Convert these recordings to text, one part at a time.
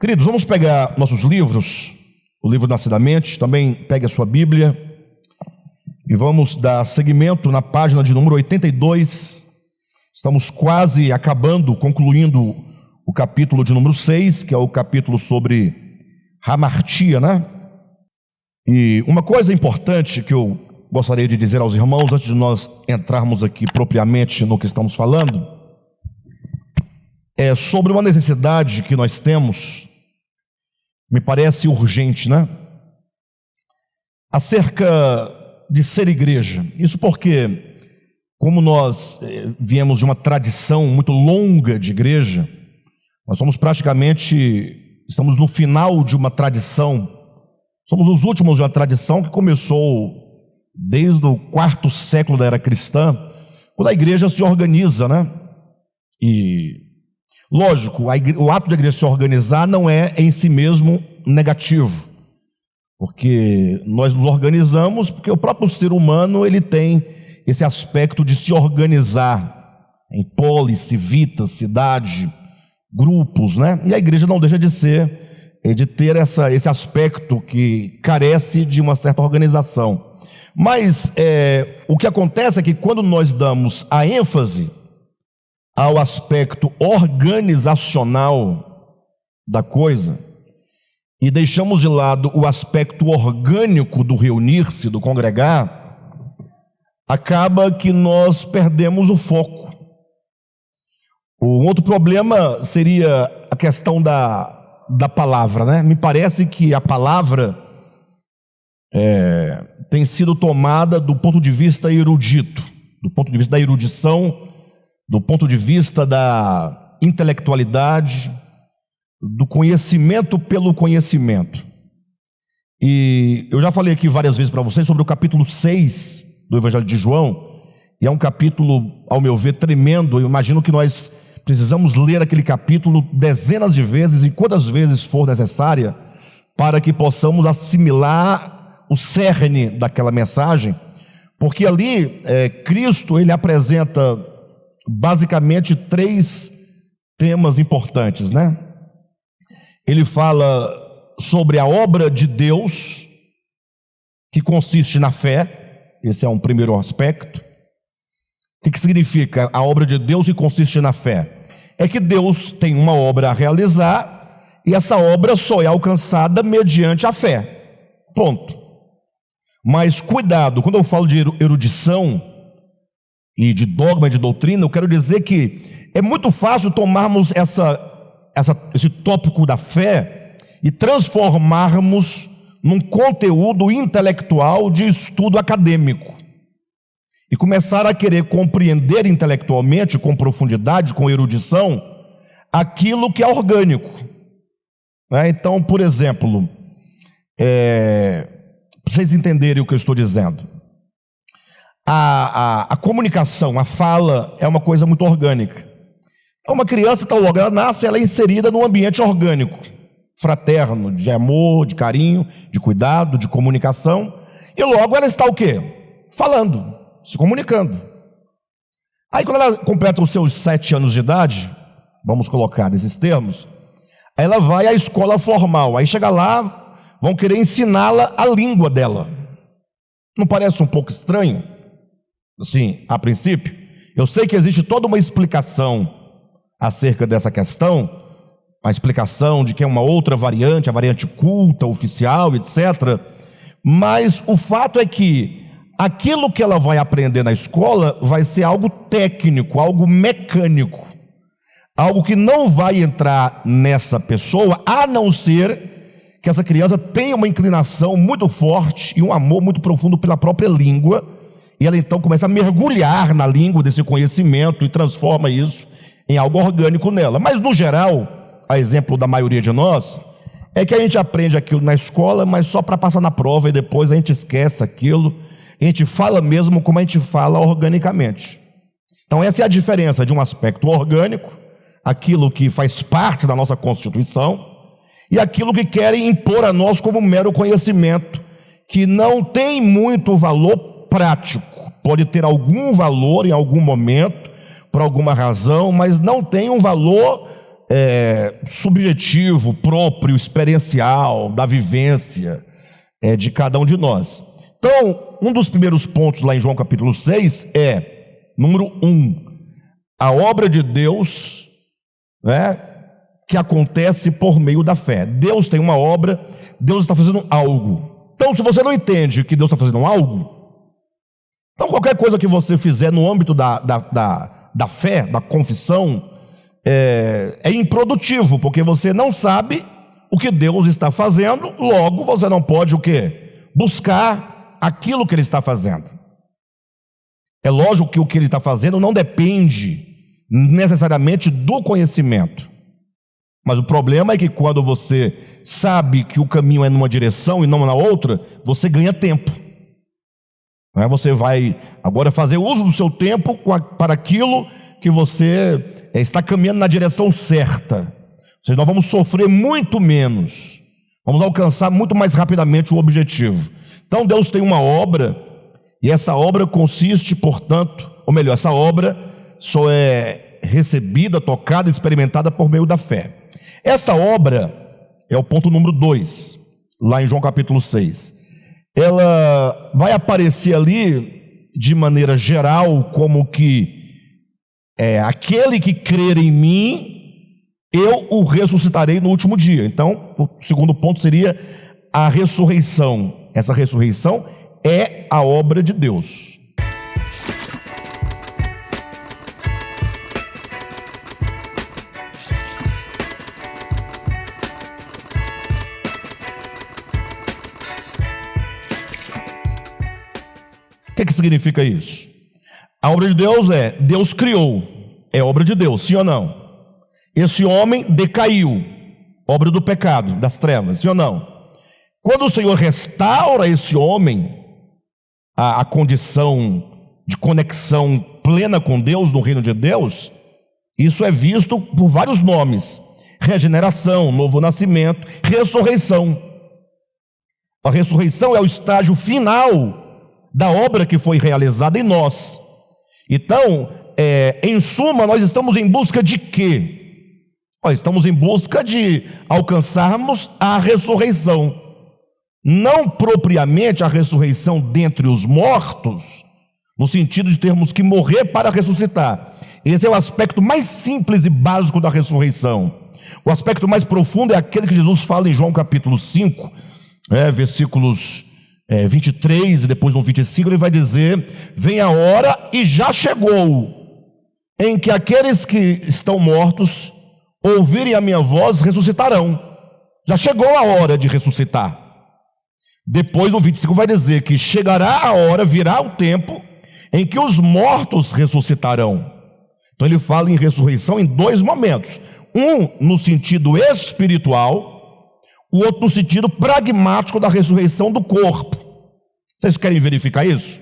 Queridos, vamos pegar nossos livros, o livro Nascidamente, também pegue a sua Bíblia e vamos dar seguimento na página de número 82. Estamos quase acabando, concluindo o capítulo de número 6, que é o capítulo sobre hamartia, né? E uma coisa importante que eu gostaria de dizer aos irmãos, antes de nós entrarmos aqui propriamente no que estamos falando, é sobre uma necessidade que nós temos, me parece urgente, né? Acerca de ser igreja. Isso porque, como nós viemos de uma tradição muito longa de igreja, nós somos estamos no final de uma tradição, somos os últimos de uma tradição que começou desde o 4º século da era cristã, quando a igreja se organiza, né? E, lógico, o ato da igreja se organizar não é em si mesmo negativo, porque nós nos organizamos porque o próprio ser humano ele tem esse aspecto de se organizar em polis, civitas, cidade, grupos, né? E a igreja não deixa de ter esse aspecto que carece de uma certa organização. Mas o que acontece é que quando nós damos a ênfase ao aspecto organizacional da coisa e deixamos de lado o aspecto orgânico do reunir-se, do congregar, acaba que nós perdemos o foco. O outro problema seria a questão da palavra, né? Me parece que a palavra tem sido tomada do ponto de vista erudito, do ponto de vista da erudição, do ponto de vista da intelectualidade, do conhecimento pelo conhecimento. E eu já falei aqui várias vezes para vocês sobre o capítulo 6 do Evangelho de João, e é um capítulo, ao meu ver, tremendo. Eu imagino que nós precisamos ler aquele capítulo dezenas de vezes e quantas vezes for necessária para que possamos assimilar o cerne daquela mensagem, porque ali Cristo ele apresenta basicamente 3 temas importantes, né? Ele fala sobre a obra de Deus, que consiste na fé. Esse é um primeiro aspecto. O que significa a obra de Deus que consiste na fé? É que Deus tem uma obra a realizar e essa obra só é alcançada mediante a fé. Ponto. Mas cuidado, quando eu falo de erudição e de dogma e de doutrina, eu quero dizer que é muito fácil tomarmos esse tópico da fé e transformarmos num conteúdo intelectual de estudo acadêmico e começar a querer compreender intelectualmente, com profundidade, com erudição, aquilo que é orgânico, né? Então, por exemplo, para vocês entenderem o que eu estou dizendo, a comunicação, a fala é uma coisa muito orgânica. Então, uma criança, tal logo ela nasce, ela é inserida num ambiente orgânico, fraterno, de amor, de carinho, de cuidado, de comunicação, e logo ela está o quê? Falando, se comunicando. Aí quando ela completa os seus 7 anos de idade, vamos colocar nesses termos, aí ela vai à escola formal, aí chega lá, vão querer ensiná-la a língua dela. Não parece um pouco estranho? Assim, a princípio? Eu sei que existe toda uma explicação acerca dessa questão, a explicação de que é uma outra variante, a variante culta, oficial, etc. Mas o fato é que aquilo que ela vai aprender na escola vai ser algo técnico, algo mecânico, algo que não vai entrar nessa pessoa, a não ser que essa criança tenha uma inclinação muito forte e um amor muito profundo pela própria língua, e ela então começa a mergulhar na língua desse conhecimento e transforma isso em algo orgânico nela. Mas no geral, a exemplo da maioria de nós, é que a gente aprende aquilo na escola, mas só para passar na prova, e depois a gente esquece aquilo, a gente fala mesmo como a gente fala organicamente. Então essa é a diferença de um aspecto orgânico, aquilo que faz parte da nossa Constituição, e aquilo que querem impor a nós como mero conhecimento, que não tem muito valor prático, pode ter algum valor em algum momento, por alguma razão, mas não tem um valor subjetivo, próprio, experiencial, da vivência de cada um de nós. Então, um dos primeiros pontos lá em João capítulo 6 número 1, a obra de Deus, que acontece por meio da fé. Deus tem uma obra, Deus está fazendo algo. Então, se você não entende que Deus está fazendo algo, então qualquer coisa que você fizer no âmbito da fé, da confissão, é improdutivo, porque você não sabe o que Deus está fazendo, logo você não pode o quê? Buscar aquilo que Ele está fazendo. É lógico que o que Ele está fazendo não depende necessariamente do conhecimento, mas o problema é que quando você sabe que o caminho é numa direção e não na outra, você ganha tempo. Você vai agora fazer uso do seu tempo para aquilo que você está caminhando na direção certa. Ou seja, nós vamos sofrer muito menos, vamos alcançar muito mais rapidamente o objetivo. Então Deus tem uma obra, e essa obra consiste, portanto, ou melhor, essa obra só é recebida, tocada, experimentada por meio da fé. Essa obra é o ponto número 2, lá em João capítulo 6. Ela vai aparecer ali de maneira geral como que aquele que crer em mim, eu o ressuscitarei no último dia. Então, o segundo ponto seria a ressurreição. Essa ressurreição é a obra de Deus. O que significa isso? A obra de Deus Deus criou, é obra de Deus, sim ou não? Esse homem decaiu, obra do pecado, das trevas, sim ou não? Quando o Senhor restaura esse homem, a condição de conexão plena com Deus, no reino de Deus, isso é visto por vários nomes: regeneração, novo nascimento, ressurreição. A ressurreição é o estágio final da obra que foi realizada em nós. Então, em suma, nós estamos em busca de quê? Nós estamos em busca de alcançarmos a ressurreição. Não propriamente a ressurreição dentre os mortos, no sentido de termos que morrer para ressuscitar. Esse é o aspecto mais simples e básico da ressurreição. O aspecto mais profundo é aquele que Jesus fala em João capítulo 5, versículos 23 e depois no 25, ele vai dizer: vem a hora, e já chegou, em que aqueles que estão mortos ouvirem a minha voz, ressuscitarão. Já chegou a hora de ressuscitar. Depois no 25 vai dizer que chegará a hora, virá o tempo em que os mortos ressuscitarão. Então ele fala em ressurreição em dois momentos: um no sentido espiritual, o outro no sentido pragmático da ressurreição do corpo. Vocês querem verificar isso?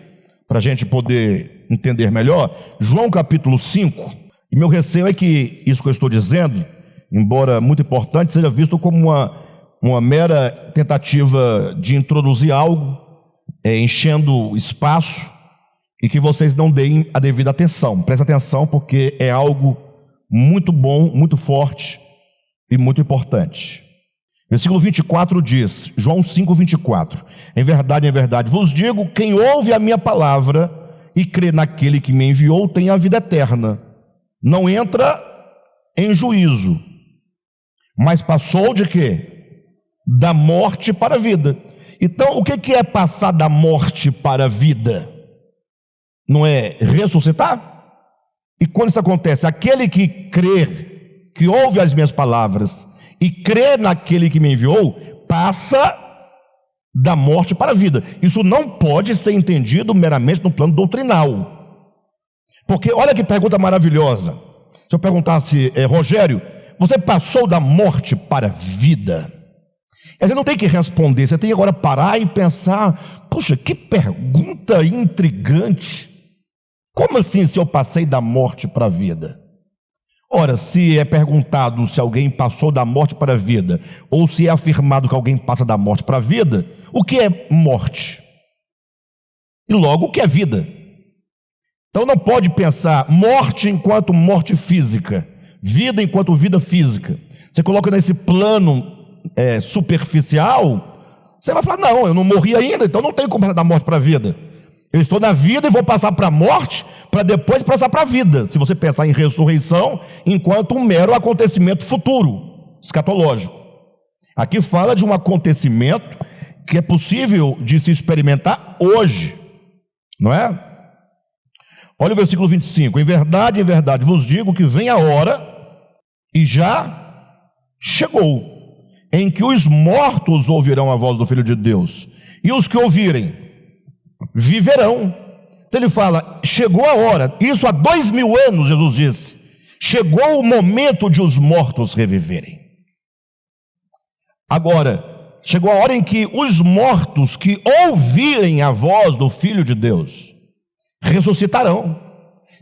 Para a gente poder entender melhor. João capítulo 5, e meu receio é que isso que eu estou dizendo, embora muito importante, seja visto como uma mera tentativa de introduzir algo, enchendo espaço, e que vocês não deem a devida atenção. Presta atenção, porque é algo muito bom, muito forte e muito importante. Versículo 24 diz, João 5, 24: em verdade vos digo, quem ouve a minha palavra e crê naquele que me enviou tem a vida eterna, não entra em juízo, mas passou de quê? Da morte para a vida. Então, o que é passar da morte para a vida? Não é ressuscitar? E quando isso acontece, aquele que crê, que ouve as minhas palavras e crê naquele que me enviou, passa da morte para a vida. Isso não pode ser entendido meramente no plano doutrinal. Porque olha que pergunta maravilhosa. Se eu perguntasse, Rogério, você passou da morte para a vida? Você não tem que responder, você tem que agora parar e pensar: puxa, que pergunta intrigante. Como assim, se eu passei da morte para a vida? Ora, se é perguntado se alguém passou da morte para a vida, ou se é afirmado que alguém passa da morte para a vida, o que é morte? E logo, o que é vida? Então não pode pensar morte enquanto morte física, vida enquanto vida física, você coloca nesse plano superficial, você vai falar, não, eu não morri ainda, então não tenho como passar da morte para a vida. Eu estou na vida e vou passar para a morte, para depois passar para a vida, se você pensar em ressurreição enquanto um mero acontecimento futuro, escatológico. Aqui fala de um acontecimento que é possível de se experimentar hoje, não é? Olha o versículo 25: em verdade vos digo que vem a hora, e já chegou, em que os mortos ouvirão a voz do Filho de Deus, e os que ouvirem viverão. Então ele fala, chegou a hora, isso há 2000 anos Jesus disse, chegou o momento de os mortos reviverem. Agora, chegou a hora em que os mortos que ouvirem a voz do Filho de Deus ressuscitarão.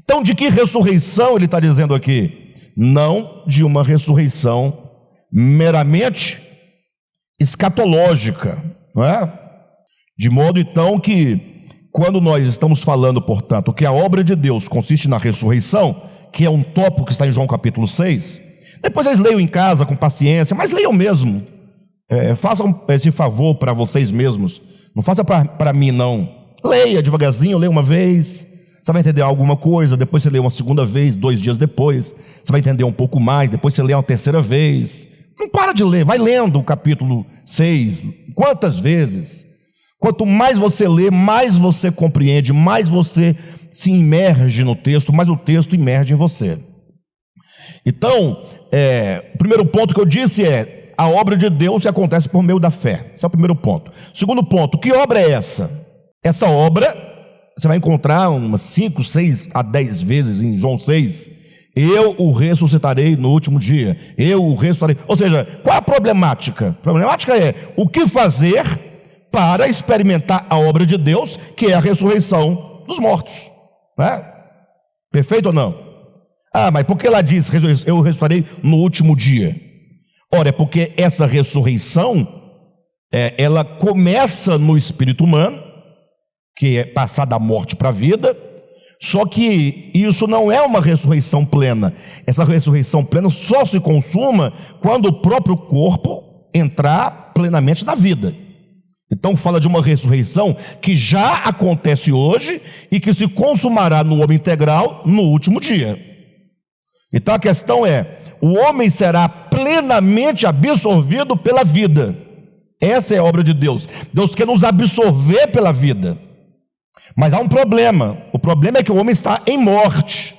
Então, de que ressurreição ele está dizendo aqui? Não de uma ressurreição meramente escatológica, não é? De modo então que, quando nós estamos falando, portanto, que a obra de Deus consiste na ressurreição, que é um tópico que está em João capítulo 6, depois vocês leiam em casa com paciência, mas leiam mesmo. Façam esse favor para vocês mesmos, não faça para mim não. Leia devagarzinho, leia uma vez, você vai entender alguma coisa, depois você lê uma segunda vez, 2 dias depois, você vai entender um pouco mais, depois você lê uma terceira vez. Não para de ler, vai lendo o capítulo 6, quantas vezes? Quanto mais você lê, mais você compreende, mais você se imerge no texto, mais o texto imerge em você. Então, o primeiro ponto que eu disse a obra de Deus acontece por meio da fé. Esse é o primeiro ponto. Segundo ponto, que obra é essa? Essa obra, você vai encontrar umas 5, 6 a 10 vezes em João 6. Eu o ressuscitarei no último dia. Eu o ressuscitarei. Ou seja, qual é a problemática? A problemática é o que fazer para experimentar a obra de Deus, que é a ressurreição dos mortos. Né? Perfeito ou não? Mas por que ela diz, eu ressuscitarei no último dia? Ora, é porque essa ressurreição, ela começa no espírito humano, que é passar da morte para a vida, só que isso não é uma ressurreição plena. Essa ressurreição plena só se consuma quando o próprio corpo entrar plenamente na vida. Então fala de uma ressurreição que já acontece hoje e que se consumará no homem integral no último dia. Então a questão o homem será plenamente absorvido pela vida. Essa é a obra de Deus. Deus quer nos absorver pela vida. Mas há um problema. O problema é que o homem está em morte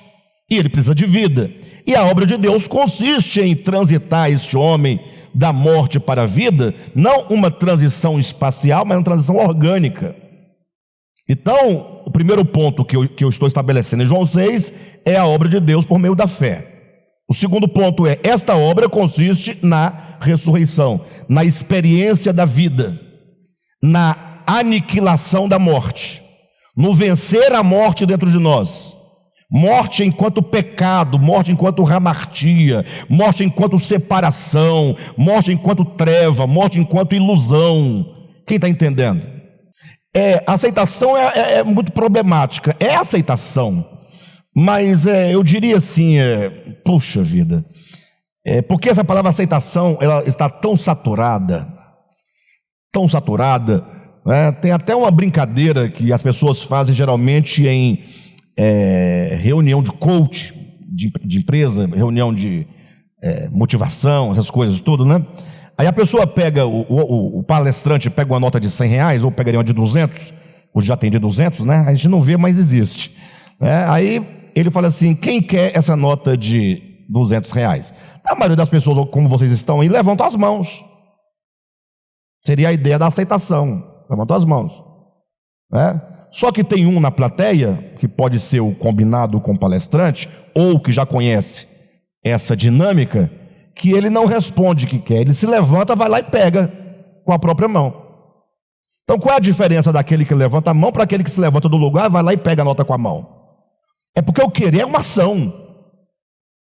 e ele precisa de vida. E a obra de Deus consiste em transitar este homem da morte para a vida, não uma transição espacial, mas uma transição orgânica. Então, o primeiro ponto que eu estou estabelecendo em João 6 é a obra de Deus por meio da fé. O segundo ponto esta obra consiste na ressurreição, na experiência da vida, na aniquilação da morte, no vencer a morte dentro de nós. Morte enquanto pecado, morte enquanto hamartia, morte enquanto separação, morte enquanto treva, morte enquanto ilusão. Quem está entendendo? A aceitação é muito problemática. É aceitação, mas eu diria assim, puxa vida, porque essa palavra aceitação, ela está tão saturada, tem até uma brincadeira que as pessoas fazem geralmente em reunião de coach, de empresa, reunião de motivação, essas coisas tudo, né? Aí a pessoa pega, o palestrante pega uma nota de R$100, ou pegaria uma de 200, hoje já tem de 200, né? A gente não vê, mas existe. Aí ele fala assim, quem quer essa nota de R$200? A maioria das pessoas, como vocês estão aí, levantam as mãos. Seria a ideia da aceitação, levantam as mãos. Só que tem um na plateia, que pode ser o combinado com o palestrante, ou que já conhece essa dinâmica, que ele não responde o que quer, ele se levanta, vai lá e pega com a própria mão. Então qual é a diferença daquele que levanta a mão para aquele que se levanta do lugar, vai lá e pega a nota com a mão? É porque o querer é uma ação,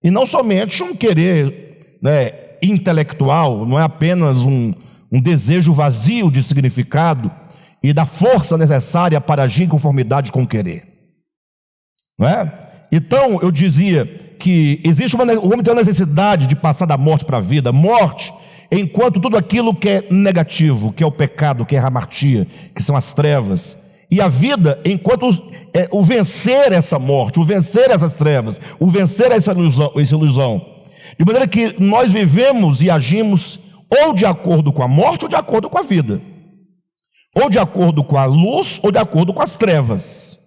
e não somente um querer intelectual, não é apenas um desejo vazio de significado e da força necessária para agir em conformidade com o querer, não é? Então eu dizia que existe o homem tem a necessidade de passar da morte para a vida. Morte, enquanto tudo aquilo que é negativo, que é o pecado, que é a hamartia, que são as trevas. E a vida, enquanto o vencer essa morte, o vencer essas trevas, o vencer essa ilusão. De maneira que nós vivemos e agimos ou de acordo com a morte ou de acordo com a vida. Ou de acordo com a luz ou de acordo com as trevas.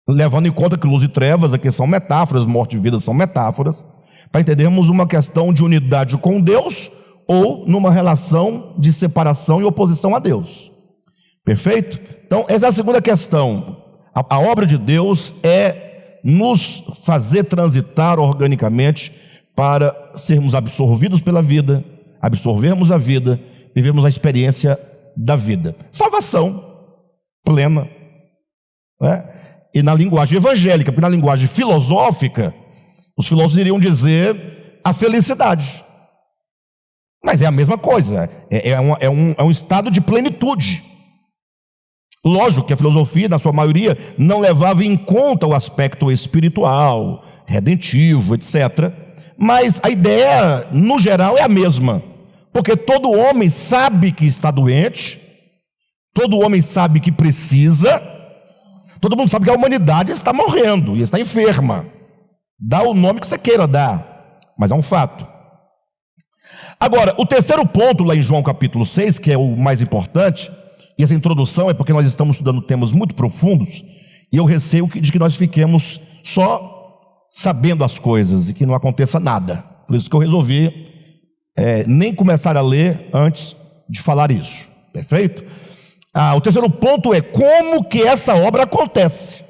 Levando em conta que luz e trevas aqui são metáforas, morte e vida são metáforas, para entendermos uma questão de unidade com Deus ou numa relação de separação e oposição a Deus. Perfeito? Então, essa é a segunda questão. A obra de Deus é nos fazer transitar organicamente para sermos absorvidos pela vida, absorvermos a vida, vivemos a experiência da vida. Salvação plena. Né? E na linguagem evangélica, porque na linguagem filosófica, os filósofos iriam dizer a felicidade. Mas é a mesma coisa, é um estado de plenitude. Lógico que a filosofia, na sua maioria, não levava em conta o aspecto espiritual, redentivo, etc. Mas a ideia, no geral, é a mesma. Porque todo homem sabe que está doente, todo homem sabe que precisa, todo mundo sabe que a humanidade está morrendo e está enferma. Dá o nome que você queira dar, mas é um fato. Agora, o terceiro ponto lá em João capítulo 6, que é o mais importante, e essa introdução é porque nós estamos estudando temas muito profundos, e eu receio de que nós fiquemos só sabendo as coisas e que não aconteça nada. Por isso que eu resolvi nem começar a ler antes de falar isso. Perfeito? O terceiro ponto é como que essa obra acontece.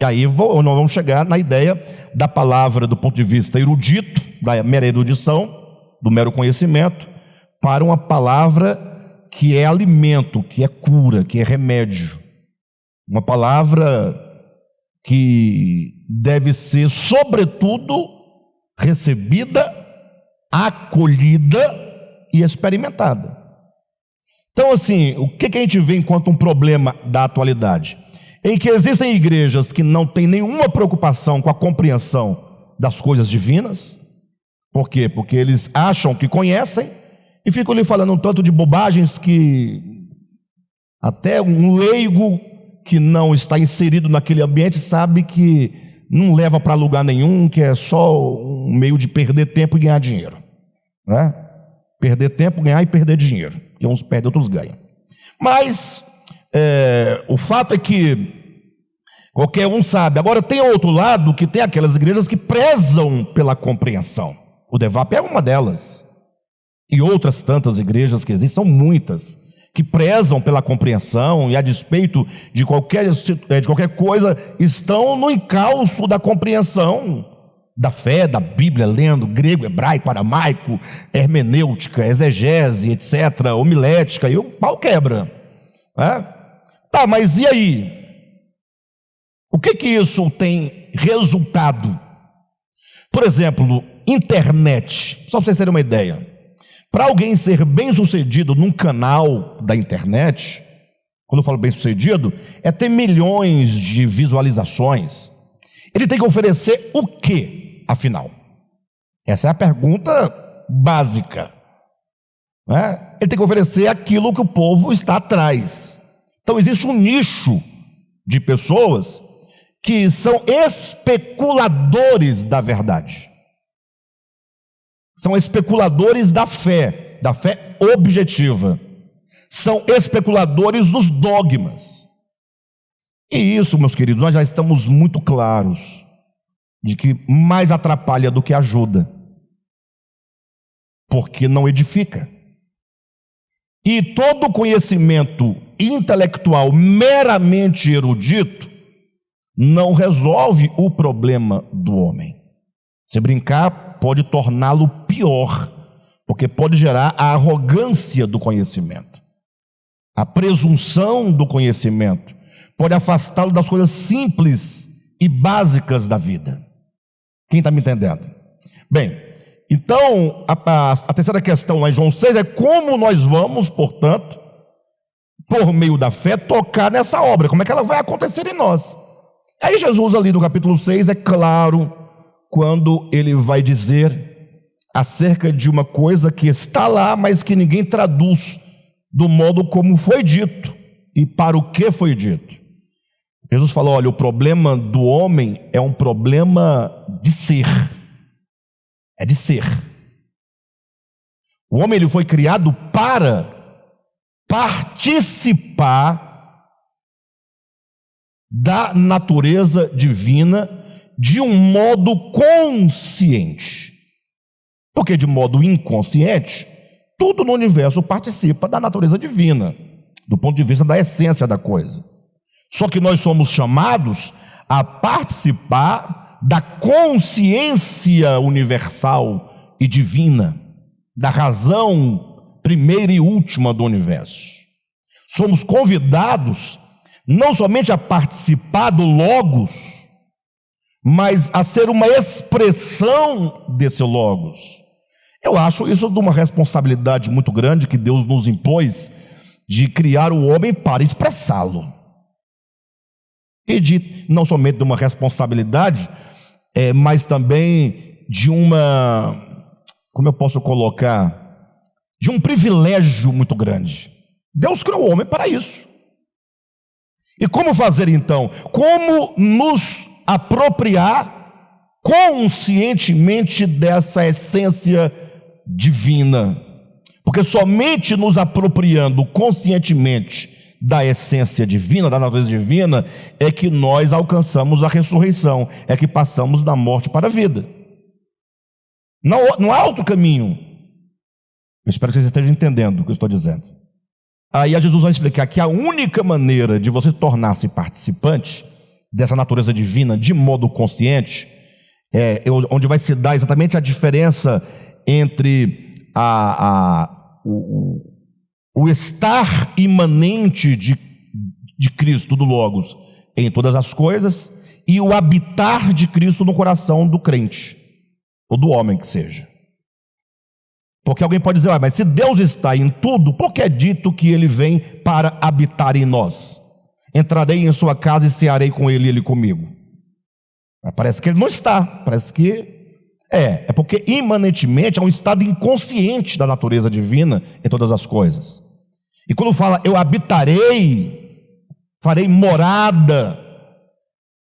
E aí nós vamos chegar na ideia da palavra do ponto de vista erudito, da mera erudição, do mero conhecimento, para uma palavra que é alimento, que é cura, que é remédio. Uma palavra que deve ser, sobretudo, recebida, acolhida e experimentada. Então, assim, o que a gente vê enquanto um problema da atualidade? Em que existem igrejas que não têm nenhuma preocupação com a compreensão das coisas divinas. Por quê? Porque eles acham que conhecem e ficam lhe falando um tanto de bobagens que até um leigo que não está inserido naquele ambiente sabe que não leva para lugar nenhum, que é só um meio de perder tempo e ganhar dinheiro. Né? Perder tempo, ganhar e perder dinheiro. Que uns perdem, outros ganham. Mas o fato é que qualquer um sabe. Agora tem outro lado que tem aquelas igrejas que prezam pela compreensão. O DEVAP é uma delas. E outras tantas igrejas que existem, são muitas, que prezam pela compreensão e a despeito de qualquer coisa, estão no encalço da compreensão da fé, da Bíblia, lendo grego, hebraico, aramaico, hermenêutica, exegese, etc., homilética, e o pau quebra. Tá, mas e aí? O que isso tem resultado? Por exemplo, internet, só para vocês terem uma ideia. Para alguém ser bem-sucedido num canal da internet, quando eu falo bem-sucedido, é ter milhões de visualizações. Ele tem que oferecer o quê, afinal? Essa é a pergunta básica. Né? Ele tem que oferecer aquilo que o povo está atrás. Então existe um nicho de pessoas que são especuladores da verdade. São especuladores da fé objetiva. São especuladores dos dogmas. E isso, meus queridos, nós já estamos muito claros de que mais atrapalha do que ajuda, porque não edifica. E todo conhecimento intelectual meramente erudito não resolve o problema do homem. Se brincar, pode torná-lo pior, porque pode gerar a arrogância do conhecimento, a presunção do conhecimento, pode afastá-lo das coisas simples e básicas da vida. Quem está me entendendo? Bem, então, a terceira questão lá em João 6 é como nós vamos, portanto, por meio da fé, tocar nessa obra, como é que ela vai acontecer em nós. Aí Jesus ali no capítulo 6 é claro quando ele vai dizer acerca de uma coisa que está lá, mas que ninguém traduz do modo como foi dito e para o que foi dito. Jesus falou: olha, o problema do homem é um problema de ser. É de ser. O homem ele foi criado para participar da natureza divina de um modo consciente. Porque de modo inconsciente, tudo no universo participa da natureza divina, do ponto de vista da essência da coisa. Só que nós somos chamados a participar da consciência universal e divina, da razão primeira e última do universo. Somos convidados não somente a participar do Logos, mas a ser uma expressão desse Logos. Eu acho isso de uma responsabilidade muito grande que Deus nos impôs de criar o homem para expressá-lo. E não somente de uma responsabilidade, mas também de uma, como eu posso colocar, de um privilégio muito grande. Deus criou o homem para isso. E como fazer então? Como nos apropriar conscientemente dessa essência divina? Porque somente nos apropriando conscientemente da essência divina, da natureza divina, é que nós alcançamos a ressurreição, é que passamos da morte para a vida. Não há outro caminho. Eu espero que vocês estejam entendendo o que eu estou dizendo. Aí Jesus vai explicar que a única maneira de você tornar-se participante dessa natureza divina de modo consciente, onde vai se dar exatamente a diferença entre o estar imanente de Cristo, do Logos, em todas as coisas, e o habitar de Cristo no coração do crente, ou do homem que seja. Porque alguém pode dizer: mas se Deus está em tudo, por que é dito que Ele vem para habitar em nós? Entrarei em sua casa e cearei com Ele e Ele comigo. Mas parece que Ele não está, parece que é porque imanentemente é um estado inconsciente da natureza divina em todas as coisas. E quando fala eu habitarei, farei morada,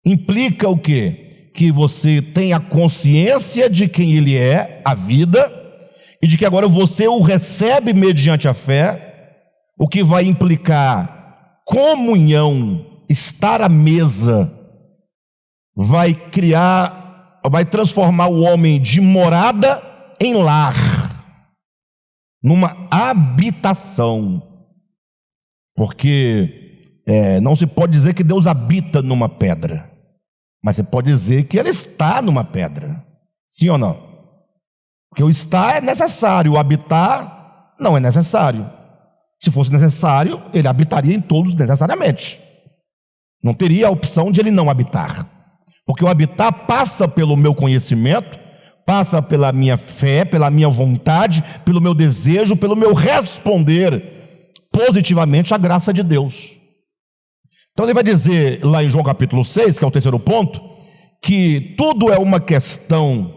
implica o quê? Que você tem a consciência de quem Ele é, a vida, e de que agora você o recebe mediante a fé, o que vai implicar comunhão, estar à mesa, vai transformar o homem de morada em lar, numa habitação. Porque não se pode dizer que Deus habita numa pedra, mas você pode dizer que Ele está numa pedra. Sim ou não? Porque o estar é necessário, o habitar não é necessário. Se fosse necessário, Ele habitaria em todos necessariamente. Não teria a opção de Ele não habitar. Porque o habitar passa pelo meu conhecimento, passa pela minha fé, pela minha vontade, pelo meu desejo, pelo meu responder positivamente à graça de Deus. Então ele vai dizer lá em João capítulo 6, que é o terceiro ponto, que tudo é uma questão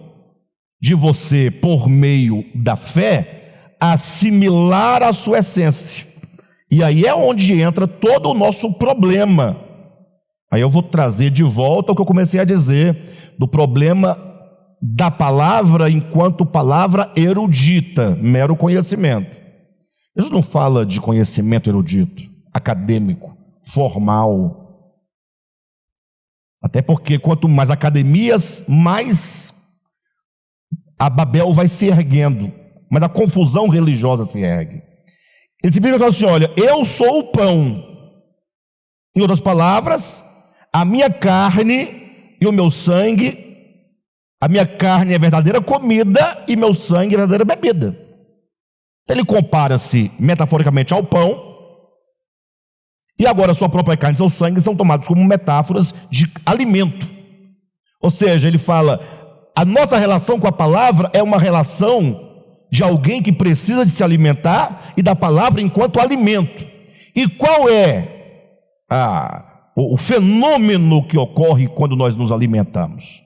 de você, por meio da fé, assimilar a sua essência. E aí é onde entra todo o nosso problema. Aí eu vou trazer de volta o que eu comecei a dizer, do problema da palavra enquanto palavra erudita, mero conhecimento. Jesus não fala de conhecimento erudito, acadêmico, formal. Até porque quanto mais academias, mais a Babel vai se erguendo, mas a confusão religiosa se ergue. Ele simplesmente fala assim: olha, eu sou o pão. Em outras palavras, a minha carne e o meu sangue, a minha carne é verdadeira comida e meu sangue é verdadeira bebida. Ele compara-se metaforicamente ao pão, e agora sua própria carne e seu sangue são tomados como metáforas de alimento. Ou seja, ele fala: a nossa relação com a palavra é uma relação de alguém que precisa de se alimentar e da palavra enquanto alimento. E qual é o fenômeno que ocorre quando nós nos alimentamos?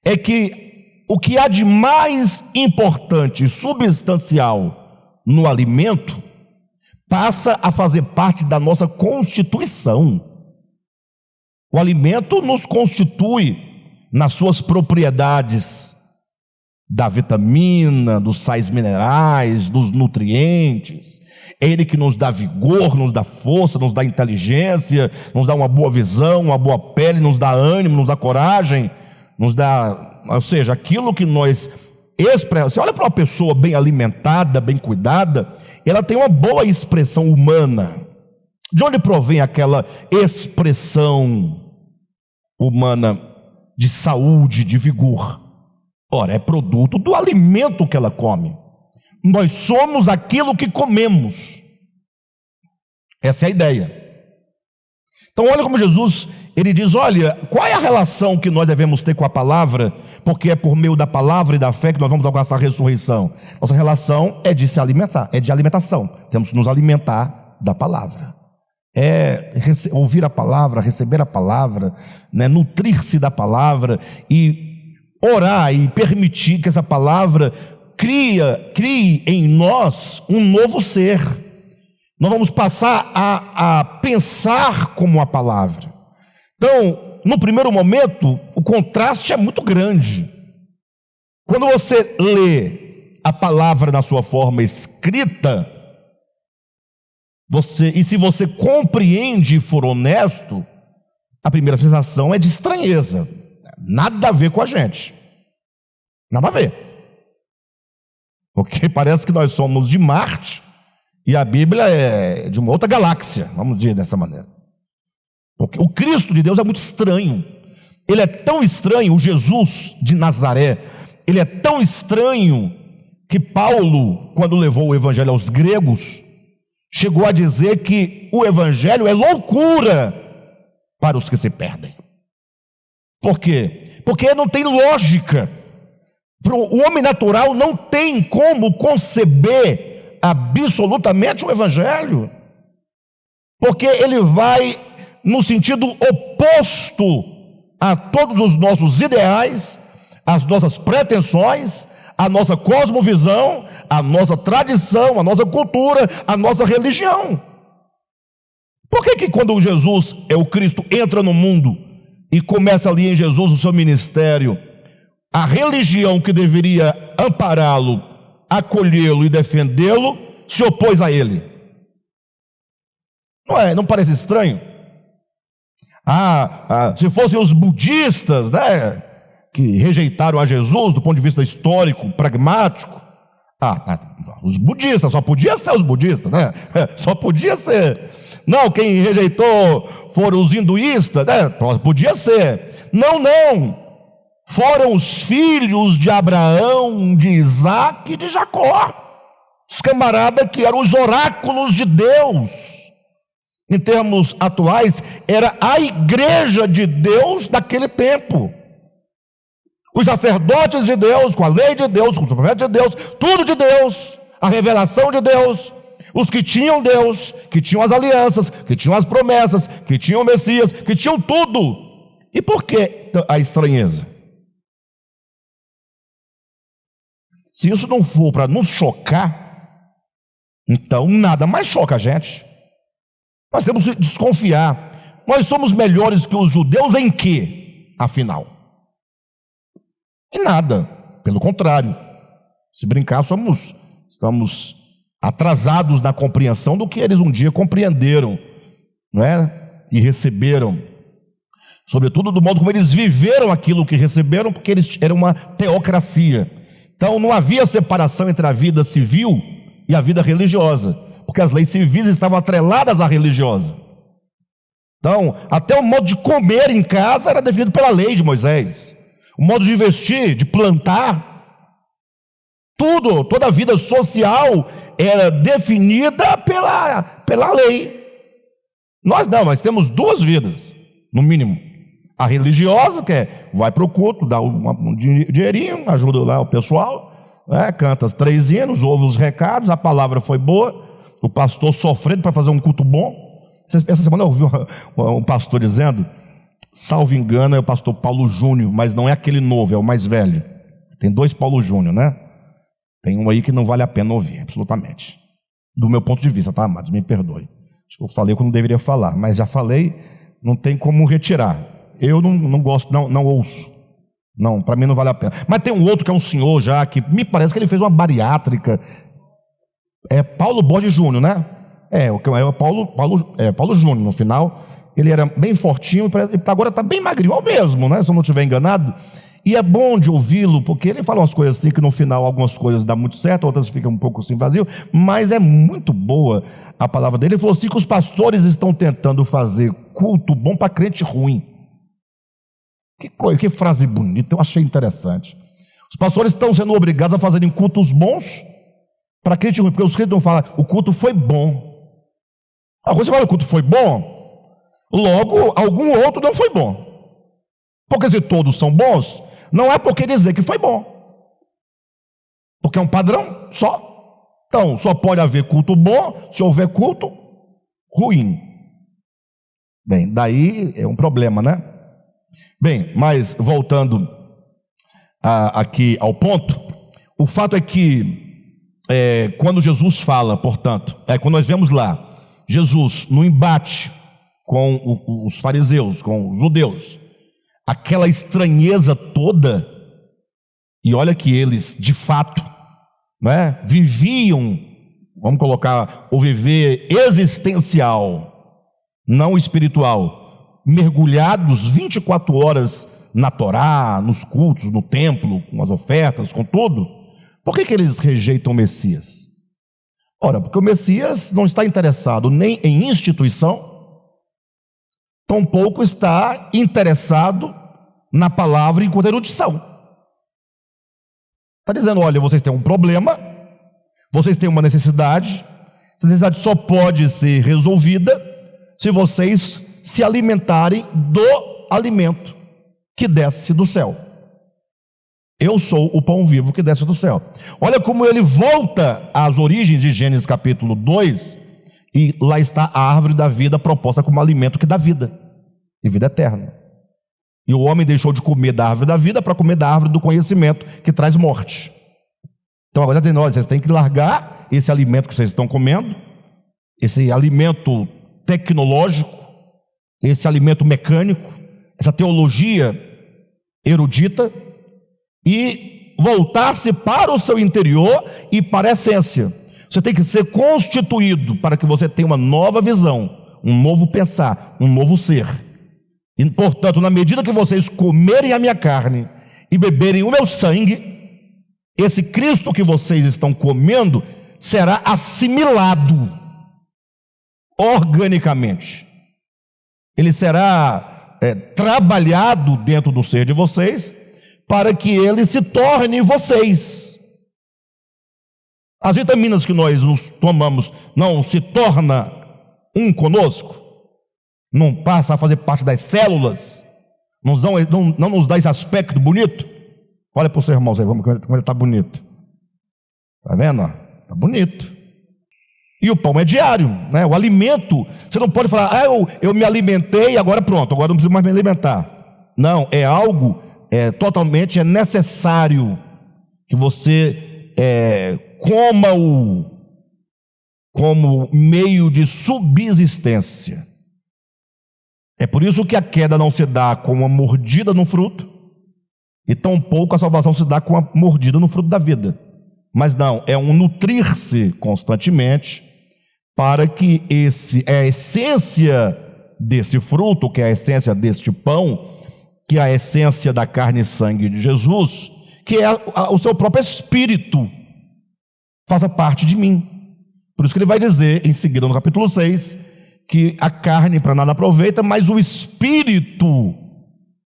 é que o que há de mais importante e substancial no alimento passa a fazer parte da nossa constituição. O alimento nos constitui nas suas propriedades da vitamina, dos sais minerais, dos nutrientes. É ele que nos dá vigor, nos dá força, nos dá inteligência, nos dá uma boa visão, uma boa pele, nos dá ânimo, nos dá coragem, nos dá, ou seja, aquilo que nós expressamos. Você olha para uma pessoa bem alimentada, bem cuidada, ela tem uma boa expressão humana. De onde provém aquela expressão humana de saúde, de vigor? Ora, é produto do alimento que ela come. Nós somos aquilo que comemos. Essa é a ideia. Então olha como Jesus, ele diz, olha, qual é a relação que nós devemos ter com a palavra? Porque é por meio da palavra e da fé que nós vamos alcançar a ressurreição. Nossa relação é de se alimentar, é de alimentação. Temos que nos alimentar da palavra. É ouvir a palavra, receber a palavra, né? Nutrir-se da palavra e orar e permitir que essa palavra crie em nós um novo ser. Nós vamos passar a pensar como a palavra. Então, no primeiro momento, o contraste é muito grande. Quando você lê a palavra na sua forma escrita, e se você compreende e for honesto, a primeira sensação é de estranheza. Nada a ver com a gente. Nada a ver. Porque parece que nós somos de Marte e a Bíblia é de uma outra galáxia, vamos dizer dessa maneira. Porque o Cristo de Deus é muito estranho. Ele é tão estranho, o Jesus de Nazaré, ele é tão estranho que Paulo, quando levou o evangelho aos gregos, chegou a dizer que o evangelho é loucura para os que se perdem. Por quê? Porque não tem lógica. O homem natural não tem como conceber absolutamente o evangelho, porque ele vai no sentido oposto a todos os nossos ideais, as nossas pretensões, a nossa cosmovisão, a nossa tradição, a nossa cultura, a nossa religião. Por que quando Jesus é o Cristo, entra no mundo e começa ali em Jesus o seu ministério, a religião que deveria ampará-lo, acolhê-lo e defendê-lo, se opôs a ele? Não parece estranho? Se fossem os budistas, né, que rejeitaram a Jesus do ponto de vista histórico, pragmático, os budistas, só podia ser os budistas, né? Só podia ser. Não, quem rejeitou foram os hinduístas, né? Podia ser. Não. Foram os filhos de Abraão, de Isaac e de Jacó. Os camaradas que eram os oráculos de Deus. Em termos atuais, era a igreja de Deus daquele tempo. Os sacerdotes de Deus, com a lei de Deus, com os profetas de Deus, tudo de Deus, a revelação de Deus, os que tinham Deus, que tinham as alianças, que tinham as promessas, que tinham o Messias, que tinham tudo. E por que a estranheza? Se isso não for para nos chocar, então nada mais choca a gente. Nós temos que desconfiar. Nós somos melhores que os judeus em quê, afinal? Em nada, pelo contrário. Se brincar, estamos atrasados na compreensão do que eles um dia compreenderam, não é? E receberam. Sobretudo do modo como eles viveram aquilo que receberam, porque eles eram uma teocracia. Então não havia separação entre a vida civil e a vida religiosa, porque as leis civis estavam atreladas à religiosa. Então, até o modo de comer em casa era definido pela lei de Moisés. O modo de vestir, de plantar, toda a vida social era definida pela lei. Nós temos duas vidas, no mínimo. A religiosa, que vai para o culto, dá um dinheirinho, ajuda lá o pessoal, né? Canta as 3 hinos, ouve os recados, a palavra foi boa, o pastor sofrendo para fazer um culto bom. Essa semana eu ouvi um pastor dizendo salvo engano, é o pastor Paulo Júnior, mas não é aquele novo, é o mais velho. Tem 2 Paulo Júnior, né? Tem um aí que não vale a pena ouvir, absolutamente. Do meu ponto de vista, tá, amados? Me perdoe. Acho que eu falei o que eu não deveria falar, mas já falei, não tem como retirar. Eu não gosto, não ouço. Não, para mim não vale a pena. Mas tem um outro que é um senhor já, que me parece que ele fez uma bariátrica. É Paulo Borges Júnior, né? É o Paulo Júnior, no final. Ele era bem fortinho, agora está bem magrinho, ao mesmo, né? Se eu não estiver enganado. E é bom de ouvi-lo, porque ele fala umas coisas assim que no final algumas coisas dão muito certo, outras ficam um pouco assim vazio, mas é muito boa a palavra dele. Ele falou assim que os pastores estão tentando fazer culto bom para crente ruim. Que frase bonita, eu achei interessante. Os pastores estão sendo obrigados a fazerem cultos bons para crente ruim, porque os crentes não falam, o culto foi bom. Agora você fala, o culto foi bom, logo algum outro não foi bom. Porque se todos são bons, não é porque dizer que foi bom, porque é um padrão só. Então, só pode haver culto bom se houver culto ruim. Bem, daí é um problema, né? Bem, mas voltando aqui ao ponto, o fato é que quando Jesus fala, portanto, quando nós vemos lá, Jesus no embate com os fariseus, com os judeus, aquela estranheza toda, e olha que eles, de fato, né, viviam, vamos colocar, o viver existencial, não espiritual, mergulhados 24 horas na Torá, nos cultos, no templo, com as ofertas, com tudo. Por que eles rejeitam o Messias? Ora, porque o Messias não está interessado nem em instituição, tampouco está interessado na palavra enquanto erudição. Está dizendo, olha, vocês têm um problema, vocês têm uma necessidade, essa necessidade só pode ser resolvida se vocês se alimentarem do alimento que desce do céu. Eu sou o pão vivo que desce do céu. Olha como ele volta às origens de Gênesis capítulo 2, e lá está a árvore da vida proposta como alimento que dá vida, e vida eterna. E o homem deixou de comer da árvore da vida para comer da árvore do conhecimento, que traz morte. Então agora está dizendo, olha, vocês têm que largar esse alimento que vocês estão comendo, esse alimento tecnológico, esse alimento mecânico, essa teologia erudita, e voltar-se para o seu interior e para a essência. Você tem que ser constituído para que você tenha uma nova visão, um novo pensar, um novo ser. E, portanto, na medida que vocês comerem a minha carne e beberem o meu sangue, esse Cristo que vocês estão comendo será assimilado organicamente. Ele será trabalhado dentro do ser de vocês para que ele se torne vocês. As vitaminas que nós nos tomamos não se torna um conosco? Não passa a fazer parte das células? Não nos dá esse aspecto bonito? Olha para o seu irmão, como ele está bonito. Está vendo? Está bonito. E o pão é diário, né? O alimento, você não pode falar, eu me alimentei, agora pronto, agora não preciso mais me alimentar. Não, é algo totalmente necessário que você coma-o como meio de subsistência. É por isso que a queda não se dá com uma mordida no fruto, e tampouco a salvação se dá com uma mordida no fruto da vida. Mas não, é um nutrir-se constantemente, para que a essência desse fruto, que é a essência deste pão, que é a essência da carne e sangue de Jesus, que é o seu próprio espírito, faça parte de mim. Por isso que ele vai dizer em seguida no capítulo 6, que a carne para nada aproveita, mas o espírito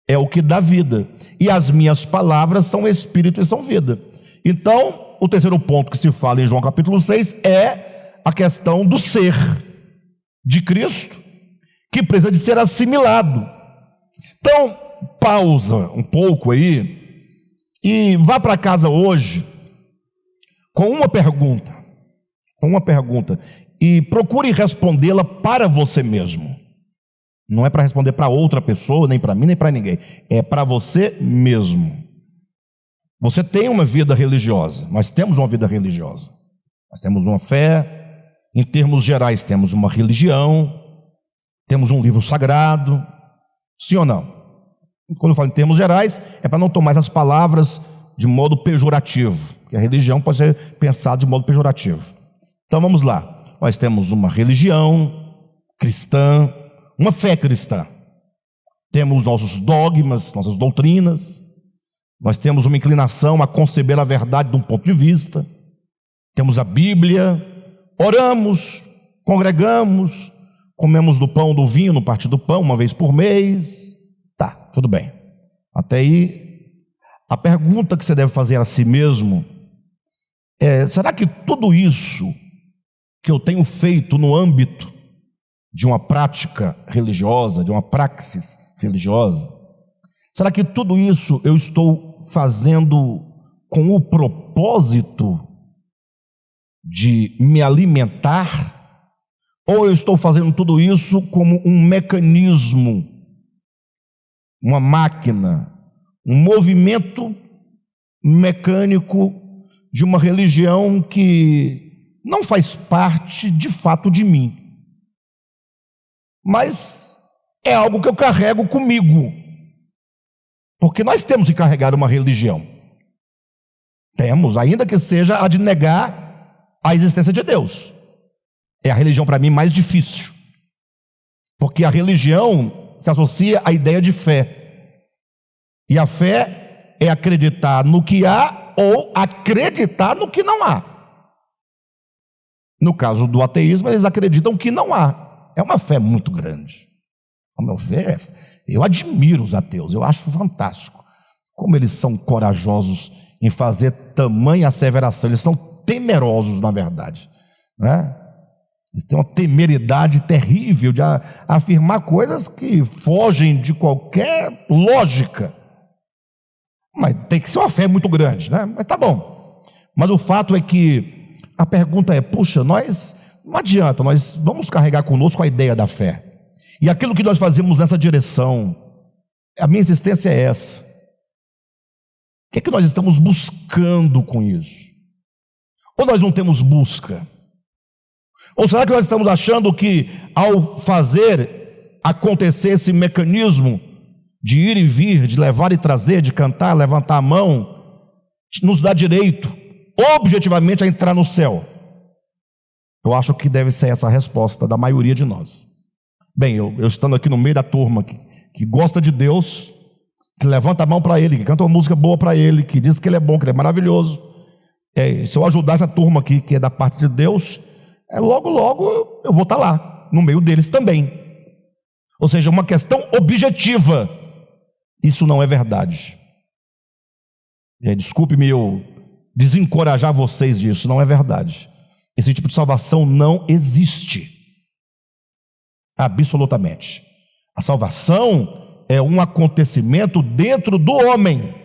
é o que dá vida, e as minhas palavras são espírito e são vida. Então, o terceiro ponto que se fala em João capítulo 6 é a questão do ser de Cristo, que precisa de ser assimilado. Então, pausa um pouco aí e vá para casa hoje com uma pergunta, e procure respondê-la para você mesmo. Não é para responder para outra pessoa, nem para mim, nem para ninguém. É para você mesmo. Você tem uma vida religiosa. Nós temos uma vida religiosa. Nós temos uma fé. Em termos gerais, temos uma religião. Temos um livro sagrado. Sim ou não? Quando eu falo em termos gerais, é para não tomar essas palavras de modo pejorativo. Porque a religião pode ser pensada de modo pejorativo. Então vamos lá. Nós temos uma religião cristã, uma fé cristã. Temos nossos dogmas, nossas doutrinas. Nós temos uma inclinação a conceber a verdade de um ponto de vista. Temos a Bíblia. Oramos, congregamos, comemos do pão, do vinho, no partir do pão, uma vez por mês. Tá, tudo bem. Até aí, a pergunta que você deve fazer a si mesmo é: será que tudo isso que eu tenho feito no âmbito de uma prática religiosa, de uma praxis religiosa, será que tudo isso eu estou fazendo com o propósito de me alimentar? Ou eu estou fazendo tudo isso como um mecanismo, uma máquina, um movimento mecânico de uma religião que não faz parte de fato de mim, mas é algo que eu carrego comigo? Porque nós temos que carregar uma religião. Temos, ainda que seja a de negar a existência de Deus. É a religião para mim mais difícil, porque a religião se associa à ideia de fé, e a fé é acreditar no que há ou acreditar no que não há. No caso do ateísmo, eles acreditam que não há. É uma fé muito grande. Ao meu ver, eu admiro os ateus, eu acho fantástico como eles são corajosos em fazer tamanha asseveração. Eles são temerosos, na verdade, né? Eles têm uma temeridade terrível de afirmar coisas que fogem de qualquer lógica. Mas tem que ser uma fé muito grande, né? Mas tá bom. Mas o fato é que a pergunta é: puxa, nós não adianta, nós vamos carregar conosco a ideia da fé. E aquilo que nós fazemos nessa direção, a minha insistência é essa. O que é que nós estamos buscando com isso? Ou nós não temos busca? Ou será que nós estamos achando que ao fazer acontecer esse mecanismo de ir e vir, de levar e trazer, de cantar, levantar a mão, nos dá direito objetivamente a entrar no céu? Eu acho que deve ser essa a resposta da maioria de nós. Bem, eu estando aqui no meio da turma que gosta de Deus, que levanta a mão para Ele, que canta uma música boa para Ele, que diz que Ele é bom, que Ele é maravilhoso, se eu ajudar essa turma aqui, que é da parte de Deus, logo, logo eu vou estar lá, no meio deles também. Ou seja, uma questão objetiva. Isso não é verdade. Desculpe-me eu desencorajar vocês disso, não é verdade. Esse tipo de salvação não existe. Absolutamente. A salvação é um acontecimento dentro do homem.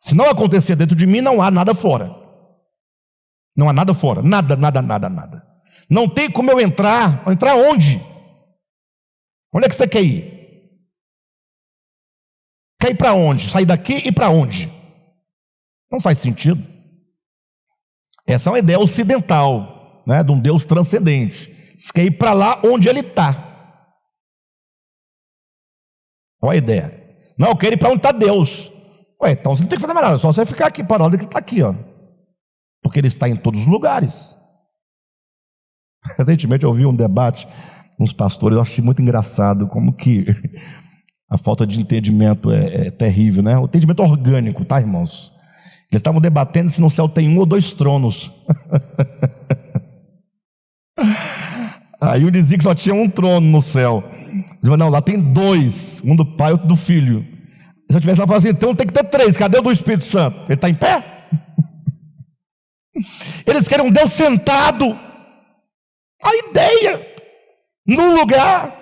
Se não acontecer dentro de mim, não há nada fora. Não há nada fora. Nada, nada, nada, nada. Não tem como eu entrar. Entrar onde? Onde é que você quer ir? Quer ir para onde? Sair daqui e para onde? Não faz sentido. Essa é uma ideia ocidental, né, de um Deus transcendente. Você quer ir para lá onde Ele está. Olha a ideia. Não, eu quero ir para onde está Deus. Ué, então você não tem que fazer mais nada, só você ficar aqui parado, que Ele está aqui, ó. Porque Ele está em todos os lugares. Recentemente eu ouvi um debate com uns pastores, eu achei muito engraçado como que a falta de entendimento é terrível, né? O entendimento orgânico, tá, irmãos? Eles estavam debatendo se no céu tem 1 ou 2 tronos. Aí um dizia que só tinha um trono no céu. Dizia, não, lá tem 2, um do Pai e outro do Filho. Se eu estivesse lá, eu falava assim, então tem que ter 3, cadê o do Espírito Santo? Ele está em pé? Eles querem um Deus sentado. A ideia, no lugar.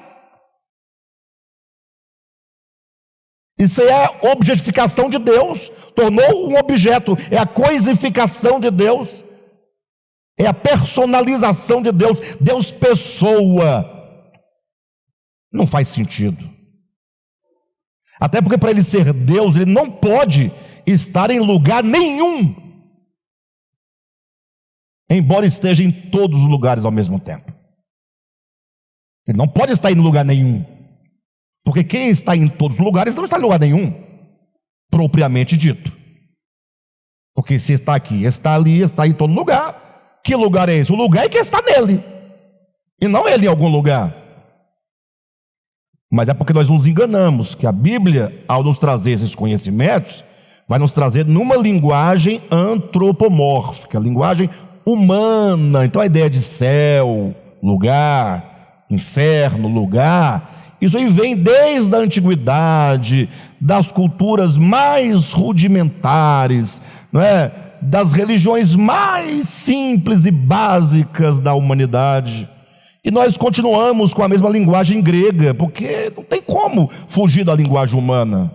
Isso é a objetificação de Deus. Tornou um objeto, é a coisificação de Deus, é a personalização de Deus. Deus pessoa, Não faz sentido. Até porque para ele ser Deus, ele não pode estar em lugar nenhum, embora esteja em todos os lugares ao mesmo tempo. Ele não pode estar em lugar nenhum, porque quem está em todos os lugares não está em lugar nenhum, propriamente dito. Porque se está aqui, está ali, está em todo lugar. Que lugar é esse? O lugar é que está nele, e não ele em algum lugar. Mas é porque nós nos enganamos, que a Bíblia, ao nos trazer esses conhecimentos, vai nos trazer numa linguagem antropomórfica, linguagem humana. Então a ideia de céu, lugar, inferno, lugar, isso aí vem desde a antiguidade, das culturas mais rudimentares, não é? Das religiões mais simples e básicas da humanidade. E nós continuamos com a mesma linguagem grega, porque não tem como fugir da linguagem humana.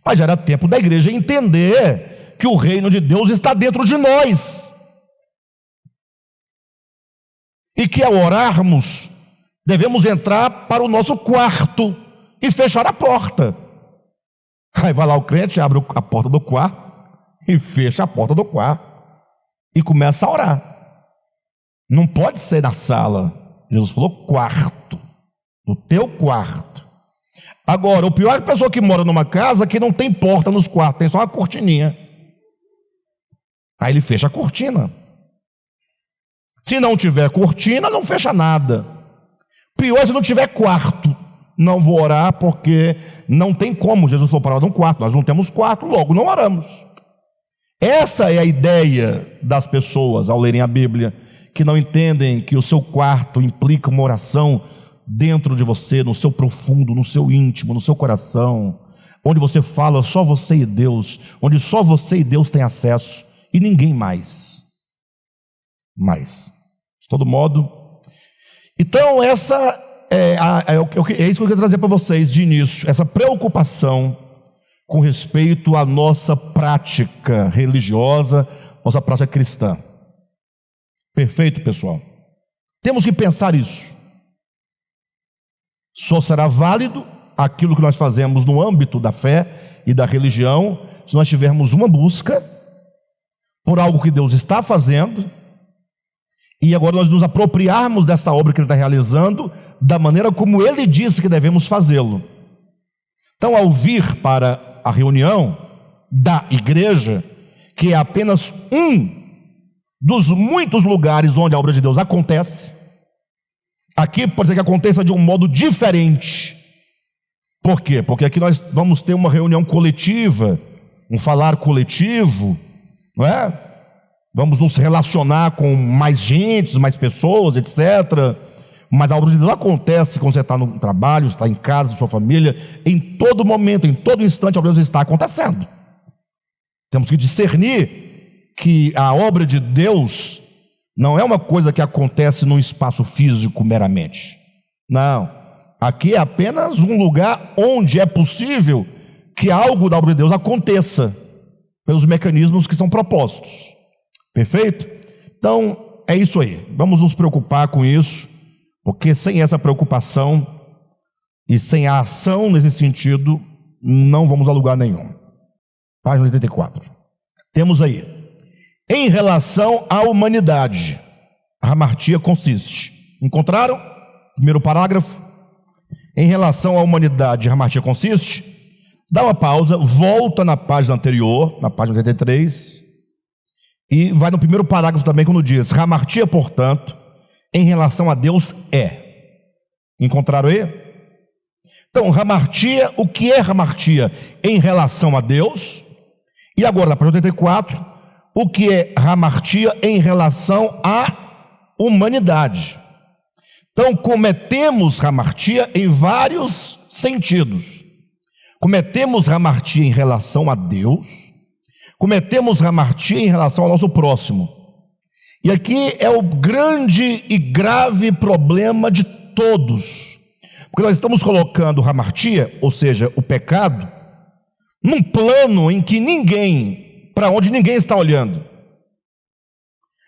Mas já era tempo da igreja entender que o reino de Deus está dentro de nós. E que ao orarmos, devemos entrar para o nosso quarto e fechar a porta. Aí vai lá o crente, abre a porta do quarto e fecha a porta do quarto e começa a orar. Não pode ser na sala. Jesus falou quarto, no teu quarto. Agora, o pior é a pessoa que mora numa casa que não tem porta nos quartos, tem só uma cortininha. Aí ele fecha a cortina. Se não tiver cortina, não fecha nada. Pior se não tiver quarto. Não vou orar porque não tem como. Jesus falou para orar num quarto, nós não temos quarto, logo não oramos. Essa é a ideia das pessoas ao lerem a Bíblia, que não entendem que o seu quarto implica uma oração dentro de você, no seu profundo, no seu íntimo, no seu coração, onde você fala só você e Deus, onde só você e Deus têm acesso e ninguém mais. De todo modo, então essa é isso que eu quero trazer para vocês de início, essa preocupação com respeito à nossa prática religiosa, nossa prática cristã. Perfeito, pessoal? Temos que pensar isso. Só será válido aquilo que nós fazemos no âmbito da fé e da religião se nós tivermos uma busca por algo que Deus está fazendo e agora nós nos apropriarmos dessa obra que Ele está realizando da maneira como Ele disse que devemos fazê-lo. Então, ao vir para a reunião da igreja, que é apenas um dos muitos lugares onde a obra de Deus acontece, aqui pode ser que aconteça de um modo diferente. Por quê? Porque aqui nós vamos ter uma reunião coletiva, um falar coletivo, não é? Vamos nos relacionar com mais gente, mais pessoas, etc. Mas a obra de Deus acontece quando você está no trabalho, está em casa, sua família, em todo momento, em todo instante a obra de Deus está acontecendo. Temos que discernir que a obra de Deus não é uma coisa que acontece num espaço físico meramente. Não. Aqui é apenas um lugar onde é possível que algo da obra de Deus aconteça pelos mecanismos que são propostos. Perfeito? Então, é isso aí. Vamos nos preocupar com isso, porque sem essa preocupação e sem a ação nesse sentido, não vamos a lugar nenhum. Página 84. Temos aí: em relação à humanidade, a hamartia consiste. Encontraram? Primeiro parágrafo. Em relação à humanidade, a hamartia consiste. Dá uma pausa, volta na página anterior, na página 83, e vai no primeiro parágrafo também, quando diz: hamartia, portanto, em relação a Deus é. Encontraram aí? Então, hamartia, o que é hamartia em relação a Deus? E agora, na página 84, o que é hamartia em relação à humanidade? Então, cometemos hamartia em vários sentidos. Cometemos hamartia em relação a Deus, cometemos hamartia em relação ao nosso próximo. E aqui é o grande e grave problema de todos, porque nós estamos colocando hamartia, ou seja, o pecado, num plano em que ninguém, para onde ninguém está olhando.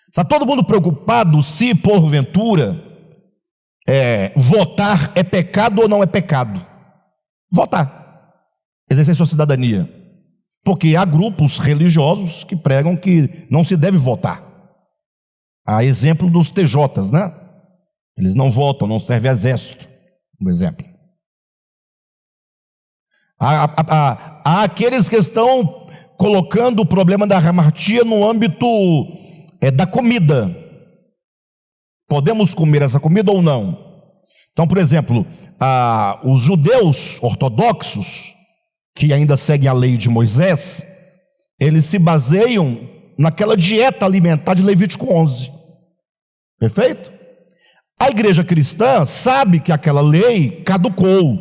Está todo mundo preocupado se, porventura, votar é pecado ou não é pecado? Votar, exercer sua cidadania. Porque há grupos religiosos que pregam que não se deve votar. Há exemplo dos TJs, né? Eles não votam, não servem exército, por exemplo. Há aqueles que estão colocando o problema da hamartia no âmbito da comida. Podemos comer essa comida ou não? Então, por exemplo, os judeus ortodoxos, que ainda seguem a lei de Moisés, eles se baseiam naquela dieta alimentar de Levítico 11. Perfeito? A igreja cristã sabe que aquela lei caducou,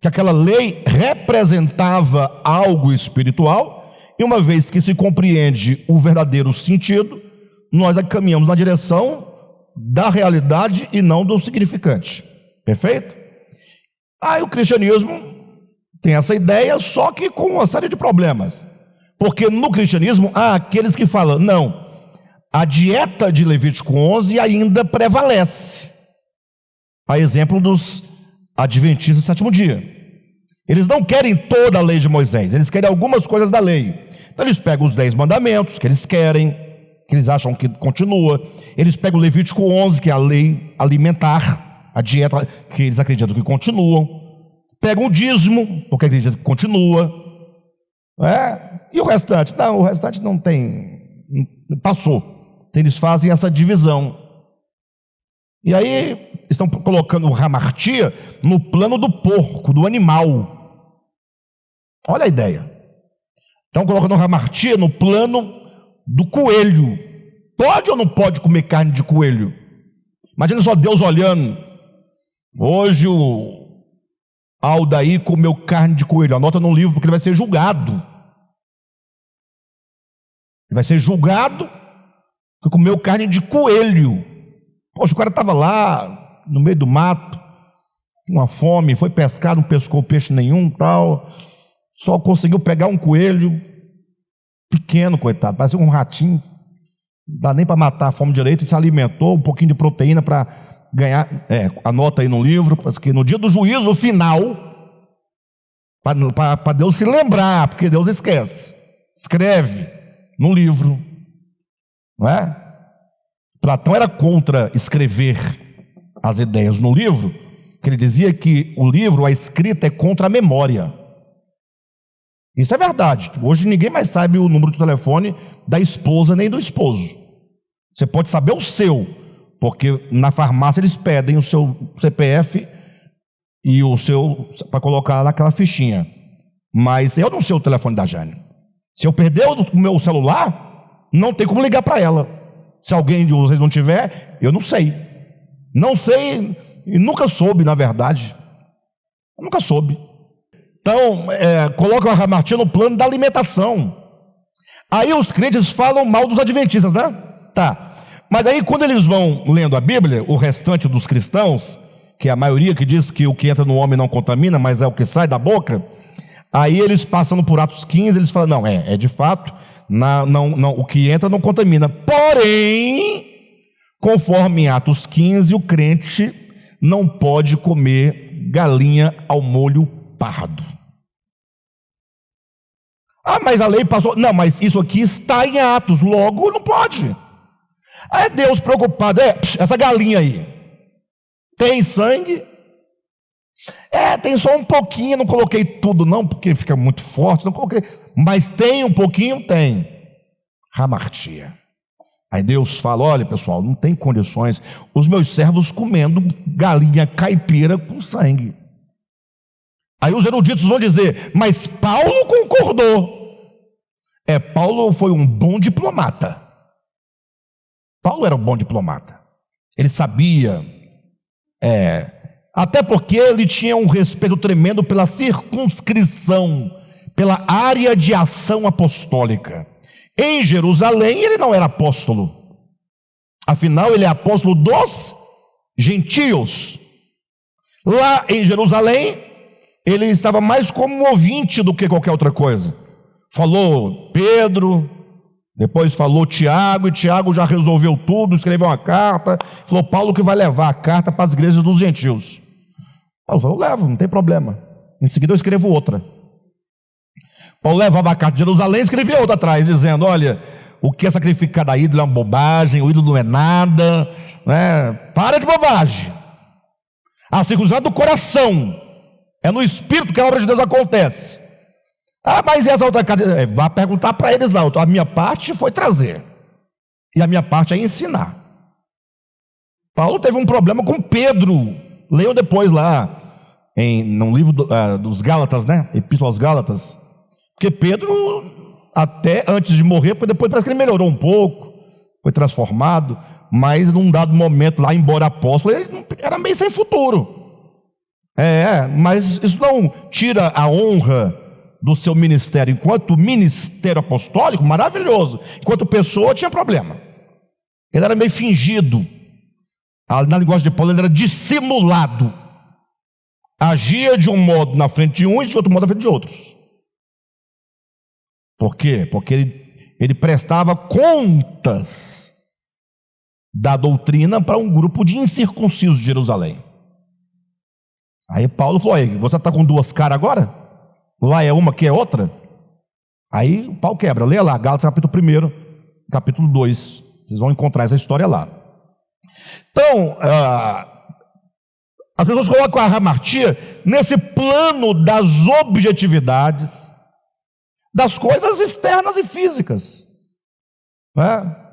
que aquela lei representava algo espiritual, e uma vez que se compreende o verdadeiro sentido, nós caminhamos na direção da realidade e não do significante. Perfeito? Aí o cristianismo tem essa ideia, só que com uma série de problemas. Porque no cristianismo há aqueles que falam, não, a dieta de Levítico 11 ainda prevalece. A exemplo dos adventistas do sétimo dia. Eles não querem toda a lei de Moisés, eles querem algumas coisas da lei. Então eles pegam os 10 mandamentos, que eles querem, que eles acham que continua. Eles pegam o Levítico 11, que é a lei alimentar, a dieta que eles acreditam que continuam. Pegam o dízimo, porque acreditam que continua. E o restante? Não, o restante não tem, passou. Então eles fazem essa divisão. E aí estão colocando o hamartia no plano do porco, do animal. Olha a ideia. Estão colocando o hamartia no plano do coelho. Pode ou não pode comer carne de coelho? Imagina só Deus olhando. Hoje o Aldair comeu carne de coelho. Anota no livro, porque ele vai ser julgado. Ele vai ser julgado porque comeu carne de coelho. Poxa, o cara estava lá, no meio do mato, com uma fome, foi pescar, não pescou peixe nenhum, tal. Só conseguiu pegar um coelho pequeno, coitado, parecia um ratinho. Não dá nem para matar a fome direito, ele se alimentou, um pouquinho de proteína para ganhar. Anota aí no livro, porque no dia do juízo final, para Deus se lembrar, porque Deus esquece. Escreve no livro, não é? Platão era contra escrever as ideias no livro, que ele dizia que o livro, a escrita é contra a memória. Isso é verdade. Hoje ninguém mais sabe o número de telefone da esposa nem do esposo. Você pode saber o seu, porque na farmácia eles pedem o seu CPF e o seu para colocar naquela fichinha. Mas eu não sei o telefone da Jane. Se eu perder o meu celular, não tem como ligar para ela. Se alguém de vocês não tiver, eu não sei. Não sei e nunca soube, na verdade. Eu nunca soube. Então, coloca a hamartia no plano da alimentação. Aí os crentes falam mal dos adventistas, né? Tá. Mas aí quando eles vão lendo a Bíblia, o restante dos cristãos, que é a maioria que diz que o que entra no homem não contamina, mas é o que sai da boca, aí eles passando por Atos 15, eles falam, não, de fato, não, o que entra não contamina. Porém, conforme em Atos 15, o crente não pode comer galinha ao molho pardo. Mas a lei passou. Não, mas isso aqui está em Atos, logo não pode. Aí Deus preocupado, essa galinha aí, tem sangue? Tem só um pouquinho, não coloquei tudo não, porque fica muito forte, não coloquei, mas tem um pouquinho? Tem. Hamartia. Aí Deus fala, olha pessoal, não tem condições, os meus servos comendo galinha caipira com sangue. Aí os eruditos vão dizer, mas Paulo concordou. Paulo foi um bom diplomata. Paulo era um bom diplomata. Ele sabia, até porque ele tinha um respeito tremendo pela circunscrição, pela área de ação apostólica. Em Jerusalém ele não era apóstolo. Afinal, ele é apóstolo dos gentios. Lá em Jerusalém, ele estava mais como um ouvinte do que qualquer outra coisa. Falou Pedro, Depois falou Tiago, e Tiago já resolveu tudo, escreveu uma carta, falou Paulo que vai levar a carta para as igrejas dos gentios. Paulo falou, eu levo, não tem problema. Em seguida eu escrevo outra. Paulo levava a carta de Jerusalém e escrevia outra atrás, dizendo, olha, o que é sacrificado a ídolo é uma bobagem, o ídolo não é nada, né? Para de bobagem. A circuncisão do coração, é no espírito que a obra de Deus acontece. Ah, mas e essa outra carta? Vá perguntar para eles lá, a minha parte foi trazer, e a minha parte é ensinar. Paulo teve um problema com Pedro, leiam depois lá, no livro dos Gálatas, né? Epístola aos Gálatas, porque Pedro, até antes de morrer, depois parece que ele melhorou um pouco, foi transformado, mas num dado momento lá, embora apóstolo, ele era meio sem futuro. Mas isso não tira a honra do seu ministério. Enquanto ministério apostólico, maravilhoso. Enquanto pessoa, tinha problema. Ele era meio fingido. Na linguagem de Paulo, ele era dissimulado. Agia de um modo na frente de uns e de outro modo na frente de outros. Por quê? Porque ele prestava contas da doutrina para um grupo de incircuncisos de Jerusalém. Aí Paulo falou, você está com duas caras agora? Lá é uma, aqui é outra? Aí o pau quebra, leia lá, Gálatas capítulo 1, capítulo 2, vocês vão encontrar essa história lá. Então, as pessoas colocam a hamartia nesse plano das objetividades, das coisas externas e físicas, né?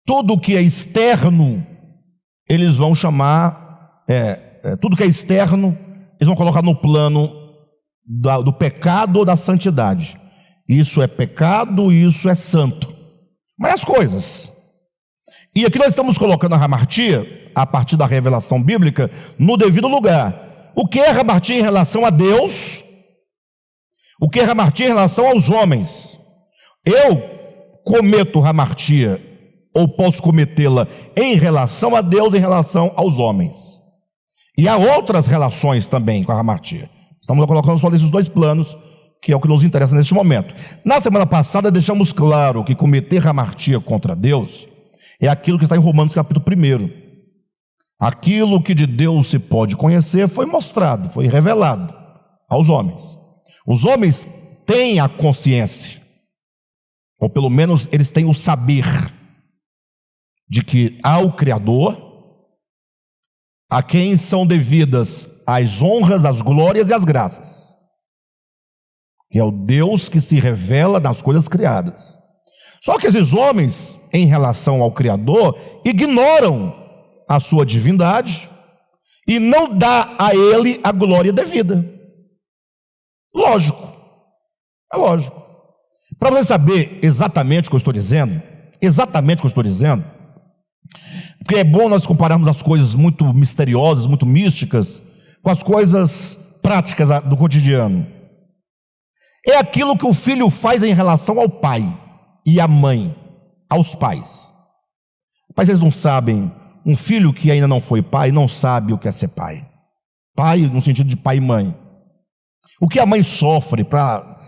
Tudo que é externo, eles vão chamar, tudo que é externo, eles vão colocar no plano do pecado ou da santidade. Isso é pecado, isso é santo. Mas as coisas. E aqui nós estamos colocando a hamartia, a partir da revelação bíblica, no devido lugar. O que é hamartia em relação a Deus? O que é hamartia em relação aos homens? Eu cometo hamartia, ou posso cometê-la em relação a Deus, em relação aos homens. E há outras relações também com a hamartia. Estamos colocando só nesses dois planos, que é o que nos interessa neste momento. Na semana passada deixamos claro que cometer hamartia contra Deus é aquilo que está em Romanos capítulo 1. Aquilo que de Deus se pode conhecer foi mostrado, foi revelado aos homens. Os homens têm a consciência, ou pelo menos eles têm o saber, de que há o Criador, a quem são devidas as honras, as glórias e as graças, que é o Deus que se revela nas coisas criadas. Só que esses homens, em relação ao Criador, ignoram a sua divindade e não dá a ele a glória devida. Lógico, é lógico. Para você saber exatamente o que eu estou dizendo, porque é bom nós compararmos as coisas muito misteriosas, muito místicas, com as coisas práticas do cotidiano. É aquilo que o filho faz em relação ao pai e à mãe, aos pais. Mas vocês não sabem, um filho que ainda não foi pai não sabe o que é ser pai. Pai no sentido de pai e mãe. O que a mãe sofre para,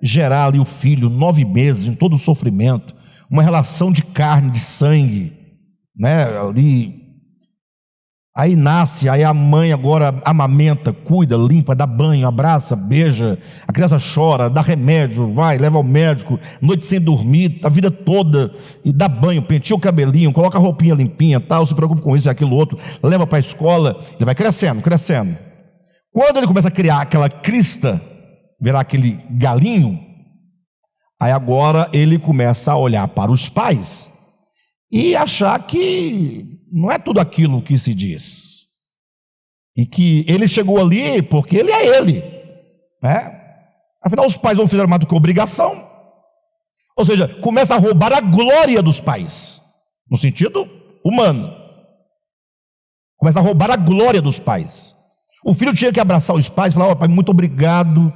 gerar ali o filho, 9 meses, em todo o sofrimento, uma relação de carne, de sangue, ali. Aí nasce, aí a mãe agora amamenta, cuida, limpa, dá banho, abraça, beija, a criança chora, dá remédio, vai, leva ao médico, noite sem dormir, a vida toda, e dá banho, penteia o cabelinho, coloca a roupinha limpinha, tal, se preocupa com isso e aquilo outro, leva para a escola, ele vai crescendo. Quando ele começa a criar aquela crista, virar aquele galinho, aí agora ele começa a olhar para os pais e achar que não é tudo aquilo que se diz, e que ele chegou ali porque ele é ele, Afinal, os pais não fizeram mais do que obrigação, ou seja, começa a roubar a glória dos pais, no sentido humano, começa a roubar a glória dos pais. O filho tinha que abraçar os pais e falar: pai, muito obrigado,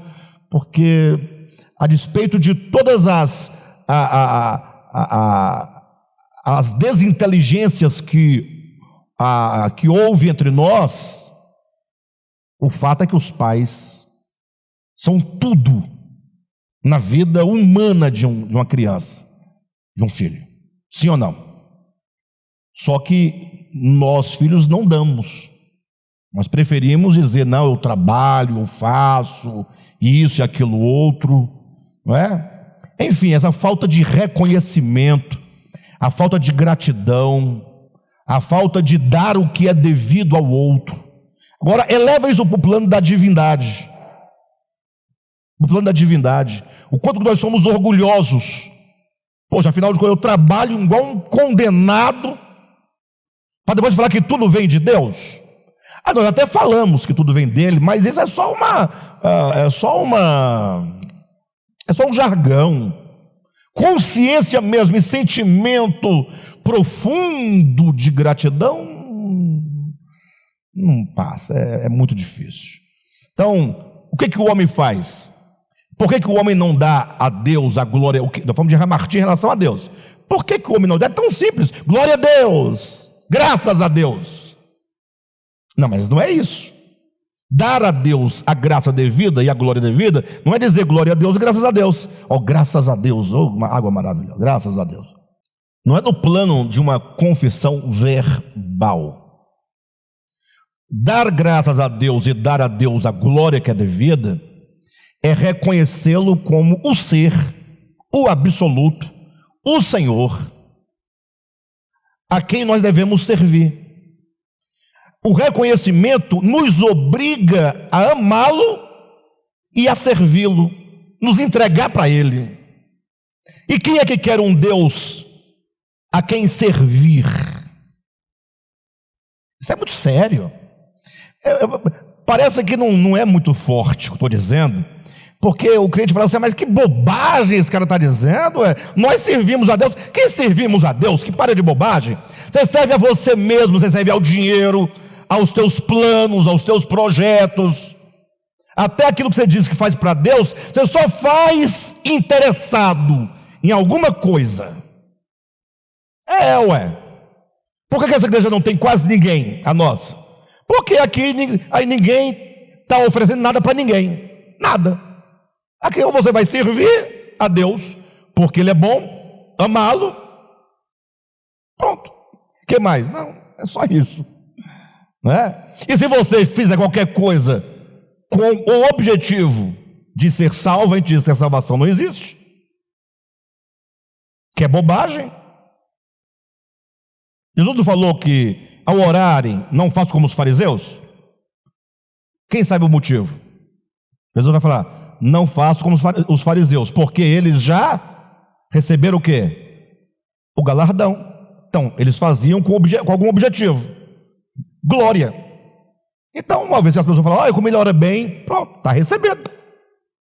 porque a despeito de todas as desinteligências que houve entre nós, o fato é que os pais são tudo na vida humana de uma criança, de um filho. Sim ou não? Só que nós, filhos, não damos. Nós preferimos dizer, não, eu trabalho, eu faço isso e aquilo outro, não é? Enfim, essa falta de reconhecimento, a falta de gratidão, a falta de dar o que é devido ao outro. Agora, eleva isso para o plano da divindade. O plano da divindade. O quanto nós somos orgulhosos. Poxa, afinal de contas, eu trabalho igual um condenado, para depois falar que tudo vem de Deus. Nós até falamos que tudo vem dele, mas isso é só um jargão. Consciência mesmo e sentimento profundo de gratidão não passa, é muito difícil. Então, o que o homem faz? Por que o homem não dá a Deus a glória? Nós falamos de remartir em relação a Deus. Por que o homem não dá? É tão simples. Glória a Deus, graças a Deus. Não, mas não é isso. Dar a Deus a graça devida e a glória devida não é dizer glória a Deus e graças a Deus. Graças a Deus, uma água maravilhosa, graças a Deus. Não é no plano de uma confissão verbal. Dar graças a Deus e dar a Deus a glória que é devida é reconhecê-lo como o ser, o absoluto, o Senhor, a quem nós devemos servir. O reconhecimento nos obriga a amá-lo e a servi-lo, nos entregar para Ele. E quem é que quer um Deus a quem servir? Isso é muito sério. Parece que não é muito forte o que eu estou dizendo, porque o crente fala assim, mas que bobagem esse cara está dizendo, nós servimos a Deus. Quem servimos a Deus? Que para de bobagem. Você serve a você mesmo, você serve ao dinheiro, aos teus planos, aos teus projetos, até aquilo que você diz que faz para Deus, você só faz interessado em alguma coisa. Por que essa igreja não tem quase ninguém, a nossa? Porque aqui aí ninguém está oferecendo nada para ninguém, nada. Aqui você vai servir a Deus, porque Ele é bom, amá-lo, pronto. O que mais? Não, é só isso. E se você fizer qualquer coisa com o objetivo de ser salvo, a gente diz que a salvação não existe, que é bobagem. Jesus não falou que ao orarem não façam como os fariseus? Quem sabe o motivo? Jesus vai falar, não façam como os fariseus, porque eles já receberam o quê? O galardão. Então, eles faziam com algum objetivo. Glória. Então, uma vez que as pessoas falam, como ele ora bem, pronto, está recebendo.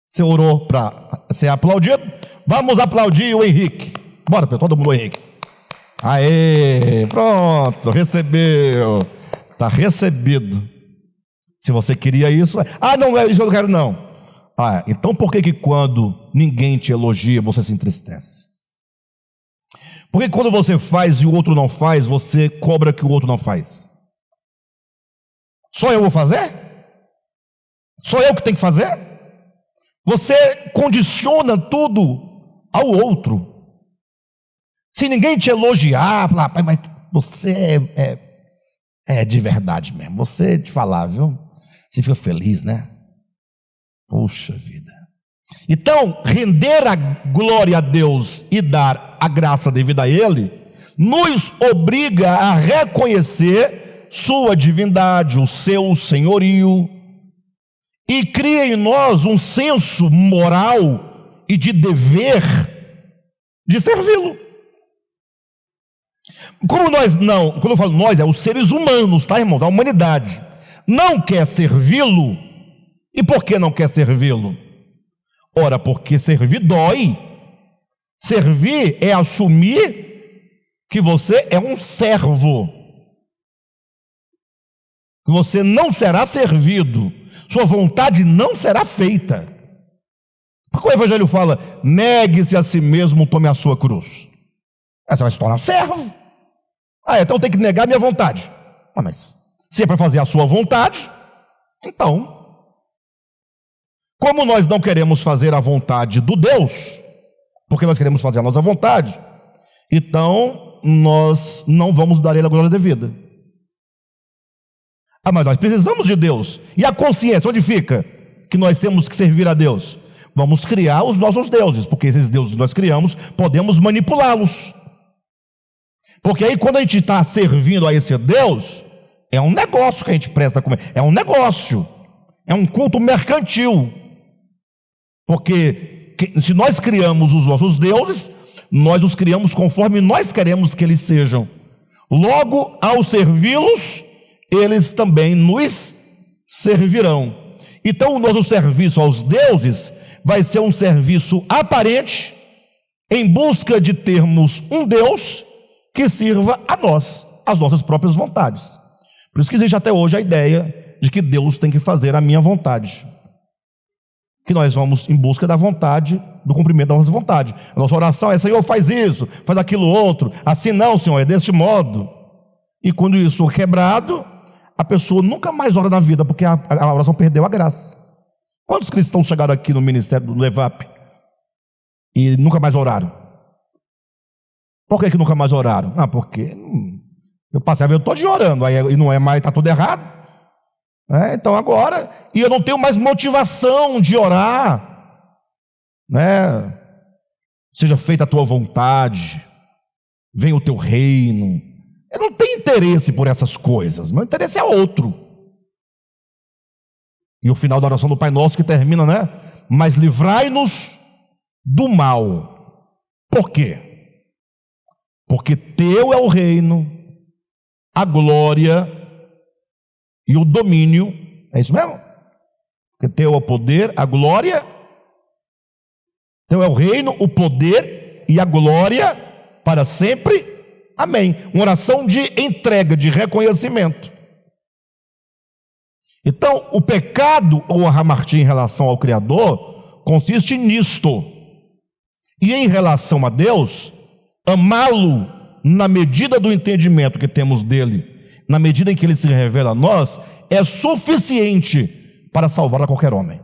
Você orou para ser aplaudido, vamos aplaudir o Henrique. Bora, todo mundo, o Henrique. Aê, pronto, recebeu. Está recebido. Se você queria isso, não é isso, eu não quero não. Então por que quando ninguém te elogia, você se entristece? Por que quando você faz e o outro não faz, você cobra que o outro não faz? Só eu vou fazer? Só eu que tenho que fazer? Você condiciona tudo ao outro. Se ninguém te elogiar, falar, pai, mas você é de verdade mesmo. Você te falar, viu? Você fica feliz, né? Poxa vida. Então, render a glória a Deus e dar a graça devida a Ele, nos obriga a reconhecer sua divindade, o seu senhorio, e cria em nós um senso moral e de dever de servi-lo. Quando eu falo nós, os seres humanos, tá, irmãos? A humanidade não quer servi-lo. E por que não quer servi-lo? Ora, porque servir dói. Servir é assumir que você é um servo, que você não será servido, sua vontade não será feita. Porque o Evangelho fala, negue-se a si mesmo, tome a sua cruz. Aí você vai se tornar servo. Então tem que negar a minha vontade. Mas se é para fazer a sua vontade, então, Como nós não queremos fazer a vontade do Deus, porque nós queremos fazer a nossa vontade, então nós não vamos dar a Ele a glória devida. Mas nós precisamos de Deus. E a consciência, onde fica? Que nós temos que servir a Deus. Vamos criar os nossos deuses, porque esses deuses que nós criamos, podemos manipulá-los. Porque aí quando a gente está servindo a esse Deus, é um negócio que a gente presta com ele. É um negócio. É um culto mercantil. Porque se nós criamos os nossos deuses, nós os criamos conforme nós queremos que eles sejam. Logo, ao servi-los, eles também nos servirão. Então o nosso serviço aos deuses vai ser um serviço aparente, em busca de termos um Deus que sirva a nós, as nossas próprias vontades. Por isso que existe até hoje a ideia de que Deus tem que fazer a minha vontade, que nós vamos em busca da vontade, do cumprimento da nossa vontade. A nossa oração é: Senhor, faz isso, faz aquilo outro, assim não, Senhor, é deste modo. E quando isso é quebrado, a pessoa nunca mais ora na vida, porque a oração perdeu a graça. Quantos cristãos chegaram aqui no ministério do Levap e nunca mais oraram? Por que nunca mais oraram? Porque eu passei a ver todo dia orando, aí não é mais, está tudo errado. Então agora, e eu não tenho mais motivação de orar, seja feita a tua vontade, venha o teu reino. Eu não tenho interesse por essas coisas, meu interesse é outro. E o final da oração do Pai Nosso que termina, mas livrai-nos do mal. Por quê? Porque teu é o reino, a glória e o domínio. É isso mesmo? Porque teu é o poder, a glória, teu é o reino, o poder e a glória para sempre. Amém. Uma oração de entrega, de reconhecimento. Então, o pecado ou a hamartia em relação ao Criador consiste nisto. E em relação a Deus, amá-lo na medida do entendimento que temos dele, na medida em que ele se revela a nós, é suficiente para salvar a qualquer homem.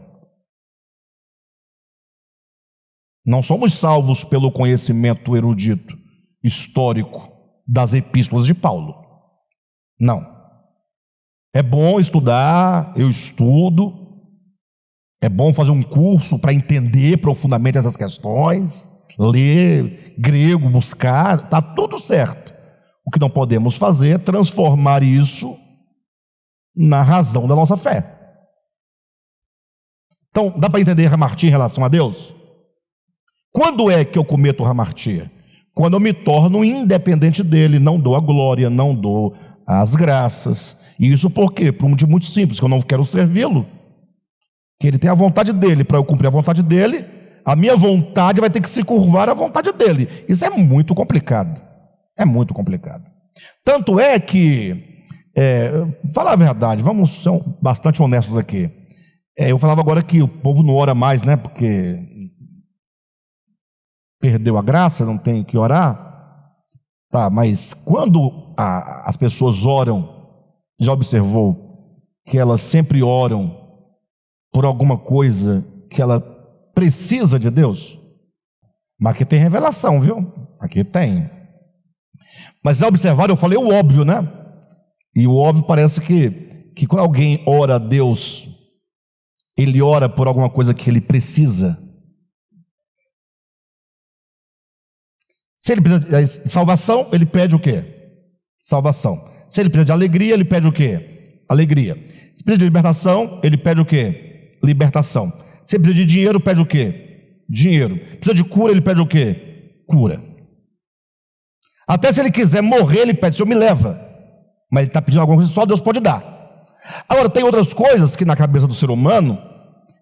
Não somos salvos pelo conhecimento erudito, histórico das epístolas de Paulo. Não. É bom estudar, eu estudo, é bom fazer um curso para entender profundamente essas questões, ler grego, buscar, está tudo certo. O que não podemos fazer é transformar isso na razão da nossa fé. Então, dá para entender hamartia em relação a Deus? Quando é que eu cometo hamartia? Quando eu me torno independente dele, não dou a glória, não dou as graças. E isso por quê? Por um motivo muito simples, que eu não quero servi-lo. Que ele tem a vontade dele, para eu cumprir a vontade dele, a minha vontade vai ter que se curvar à vontade dele. Isso é muito complicado. É muito complicado. Tanto é que, falar a verdade, vamos ser bastante honestos aqui. Eu falava agora que o povo não ora mais, porque perdeu a graça, não tem que orar. Tá, mas quando as pessoas oram, já observou que elas sempre oram por alguma coisa que ela precisa de Deus? Mas aqui tem revelação, viu? Aqui tem. Mas já observaram, eu falei o óbvio, E o óbvio parece que quando alguém ora a Deus, ele ora por alguma coisa que ele precisa. Se ele precisa de salvação, ele pede o quê? Salvação. Se ele precisa de alegria, ele pede o quê? Alegria. Se precisa de libertação, ele pede o quê? Libertação. Se ele precisa de dinheiro, pede o quê? Dinheiro. Precisa de cura, ele pede o quê? Cura. Até se ele quiser morrer, ele pede: Senhor, me leva. Mas ele está pedindo alguma coisa que só Deus pode dar. Agora, tem outras coisas que na cabeça do ser humano,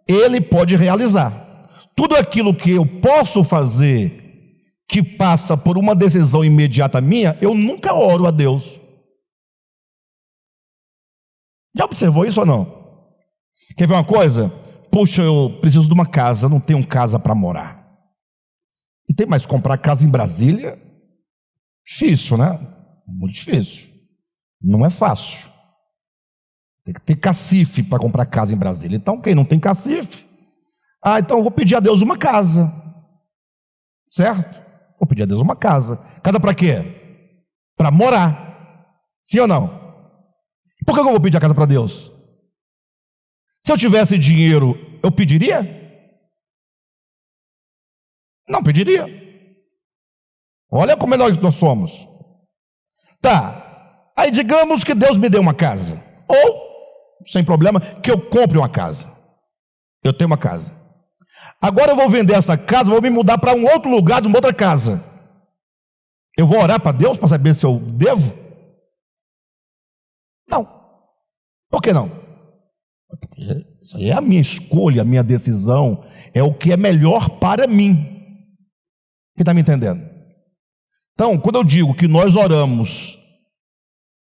ele pode realizar. Tudo aquilo que eu posso fazer, que passa por uma decisão imediata minha, eu nunca oro a Deus. Já observou isso ou não? Quer ver uma coisa? Puxa, eu preciso de uma casa, não tenho casa para morar. E tem mais comprar casa em Brasília? Difícil, Muito difícil. Não é fácil. Tem que ter cacife para comprar casa em Brasília. Então, quem não tem cacife, Ah, então eu vou pedir a Deus uma casa. Certo? Vou pedir a Deus uma casa. Casa para quê? Para morar. Sim ou não? Por que eu vou pedir a casa para Deus? Se eu tivesse dinheiro, eu pediria? Não pediria. Olha como nós somos. Tá. Aí digamos que Deus me dê uma casa. Ou, sem problema, que eu compre uma casa. Eu tenho uma casa. Agora eu vou vender essa casa, vou me mudar para um outro lugar, de uma outra casa. Eu vou orar para Deus para saber se eu devo? Não. Por que não? Isso aí é a minha escolha, a minha decisão, é o que é melhor para mim. Quem está me entendendo? Então, quando eu digo que nós oramos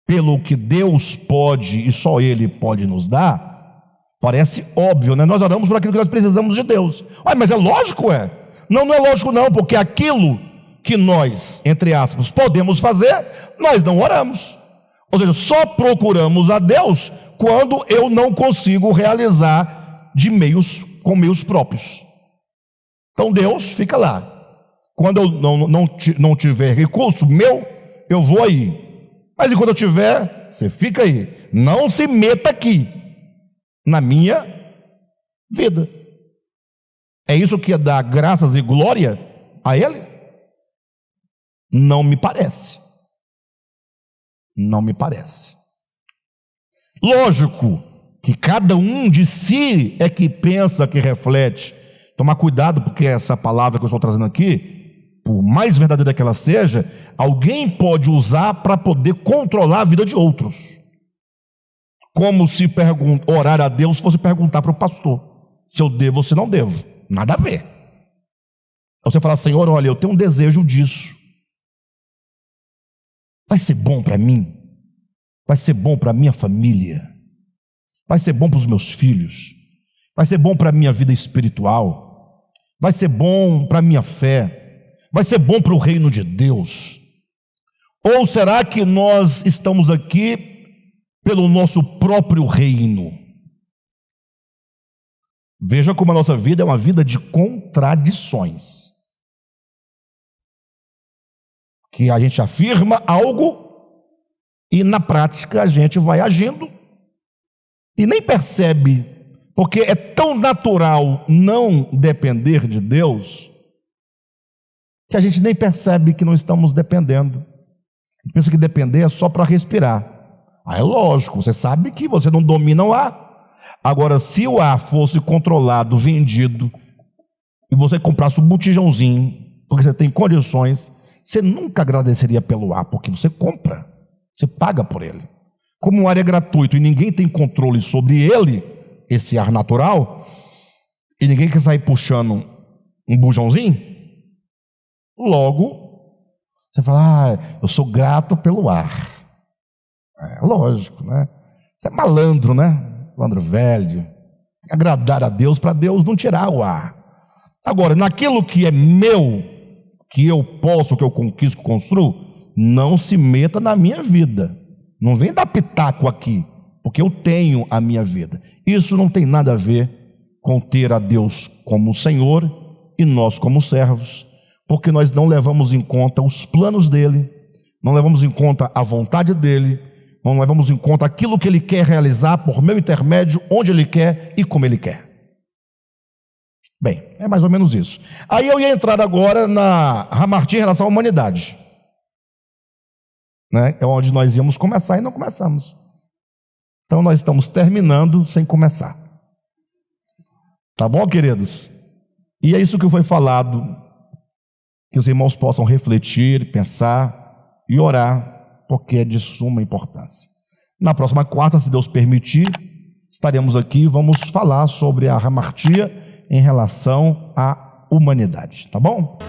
pelo que Deus pode e só Ele pode nos dar, parece óbvio, né? Nós oramos por aquilo que nós precisamos de Deus. Mas é lógico, é? Não, não é lógico não, porque aquilo que nós, entre aspas, podemos fazer, nós não oramos. Ou seja, só procuramos a Deus quando eu não consigo realizar com meios próprios. Então Deus fica lá. Quando eu não tiver recurso meu, eu vou aí. Mas enquanto eu tiver, você fica aí. Não se meta aqui na minha vida. É isso que é dar graças e glória a Ele? Não me parece. Não me parece. Lógico que cada um de si é que pensa, que reflete. Tomar cuidado, porque essa palavra que eu estou trazendo aqui, por mais verdadeira que ela seja, alguém pode usar para poder controlar a vida de outros. Como se orar a Deus fosse perguntar para o pastor se eu devo ou se não devo. Nada a ver. Você fala, Senhor, olha, eu tenho um desejo disso. Vai ser bom para mim? Vai ser bom para a minha família? Vai ser bom para os meus filhos? Vai ser bom para a minha vida espiritual? Vai ser bom para a minha fé? Vai ser bom para o reino de Deus? Ou será que nós estamos aqui pelo nosso próprio reino? Veja como a nossa vida é uma vida de contradições. Que a gente afirma algo e na prática a gente vai agindo e nem percebe, porque é tão natural não depender de Deus, que a gente nem percebe que não estamos dependendo. A gente pensa que depender é só para respirar. É lógico, você sabe que você não domina o ar. Agora, se o ar fosse controlado, vendido, e você comprasse um botijãozinho, porque você tem condições, você nunca agradeceria pelo ar, porque você compra, você paga por ele. Como o ar é gratuito e ninguém tem controle sobre ele, esse ar natural, e ninguém quer sair puxando um bujãozinho, logo, você fala, eu sou grato pelo ar. É lógico, né? Você é malandro, né? Malandro velho. Agradar a Deus para Deus não tirar o ar. Agora, naquilo que é meu, que eu posso, que eu conquisto, construo, não se meta na minha vida. Não vem dar pitaco aqui, porque eu tenho a minha vida. Isso não tem nada a ver com ter a Deus como Senhor e nós como servos, porque nós não levamos em conta os planos dele, não levamos em conta a vontade dele, não levamos em conta aquilo que ele quer realizar por meu intermédio, onde ele quer e como ele quer. Bem, é mais ou menos isso. Aí eu ia entrar agora na Hamartia em relação à humanidade, né? É onde nós íamos começar e não começamos. Então nós estamos terminando sem começar. Tá bom, queridos? E é isso que foi falado, que os irmãos possam refletir, pensar e orar, porque é de suma importância. Na próxima quarta, se Deus permitir, estaremos aqui e vamos falar sobre a hamartia em relação à humanidade, tá bom?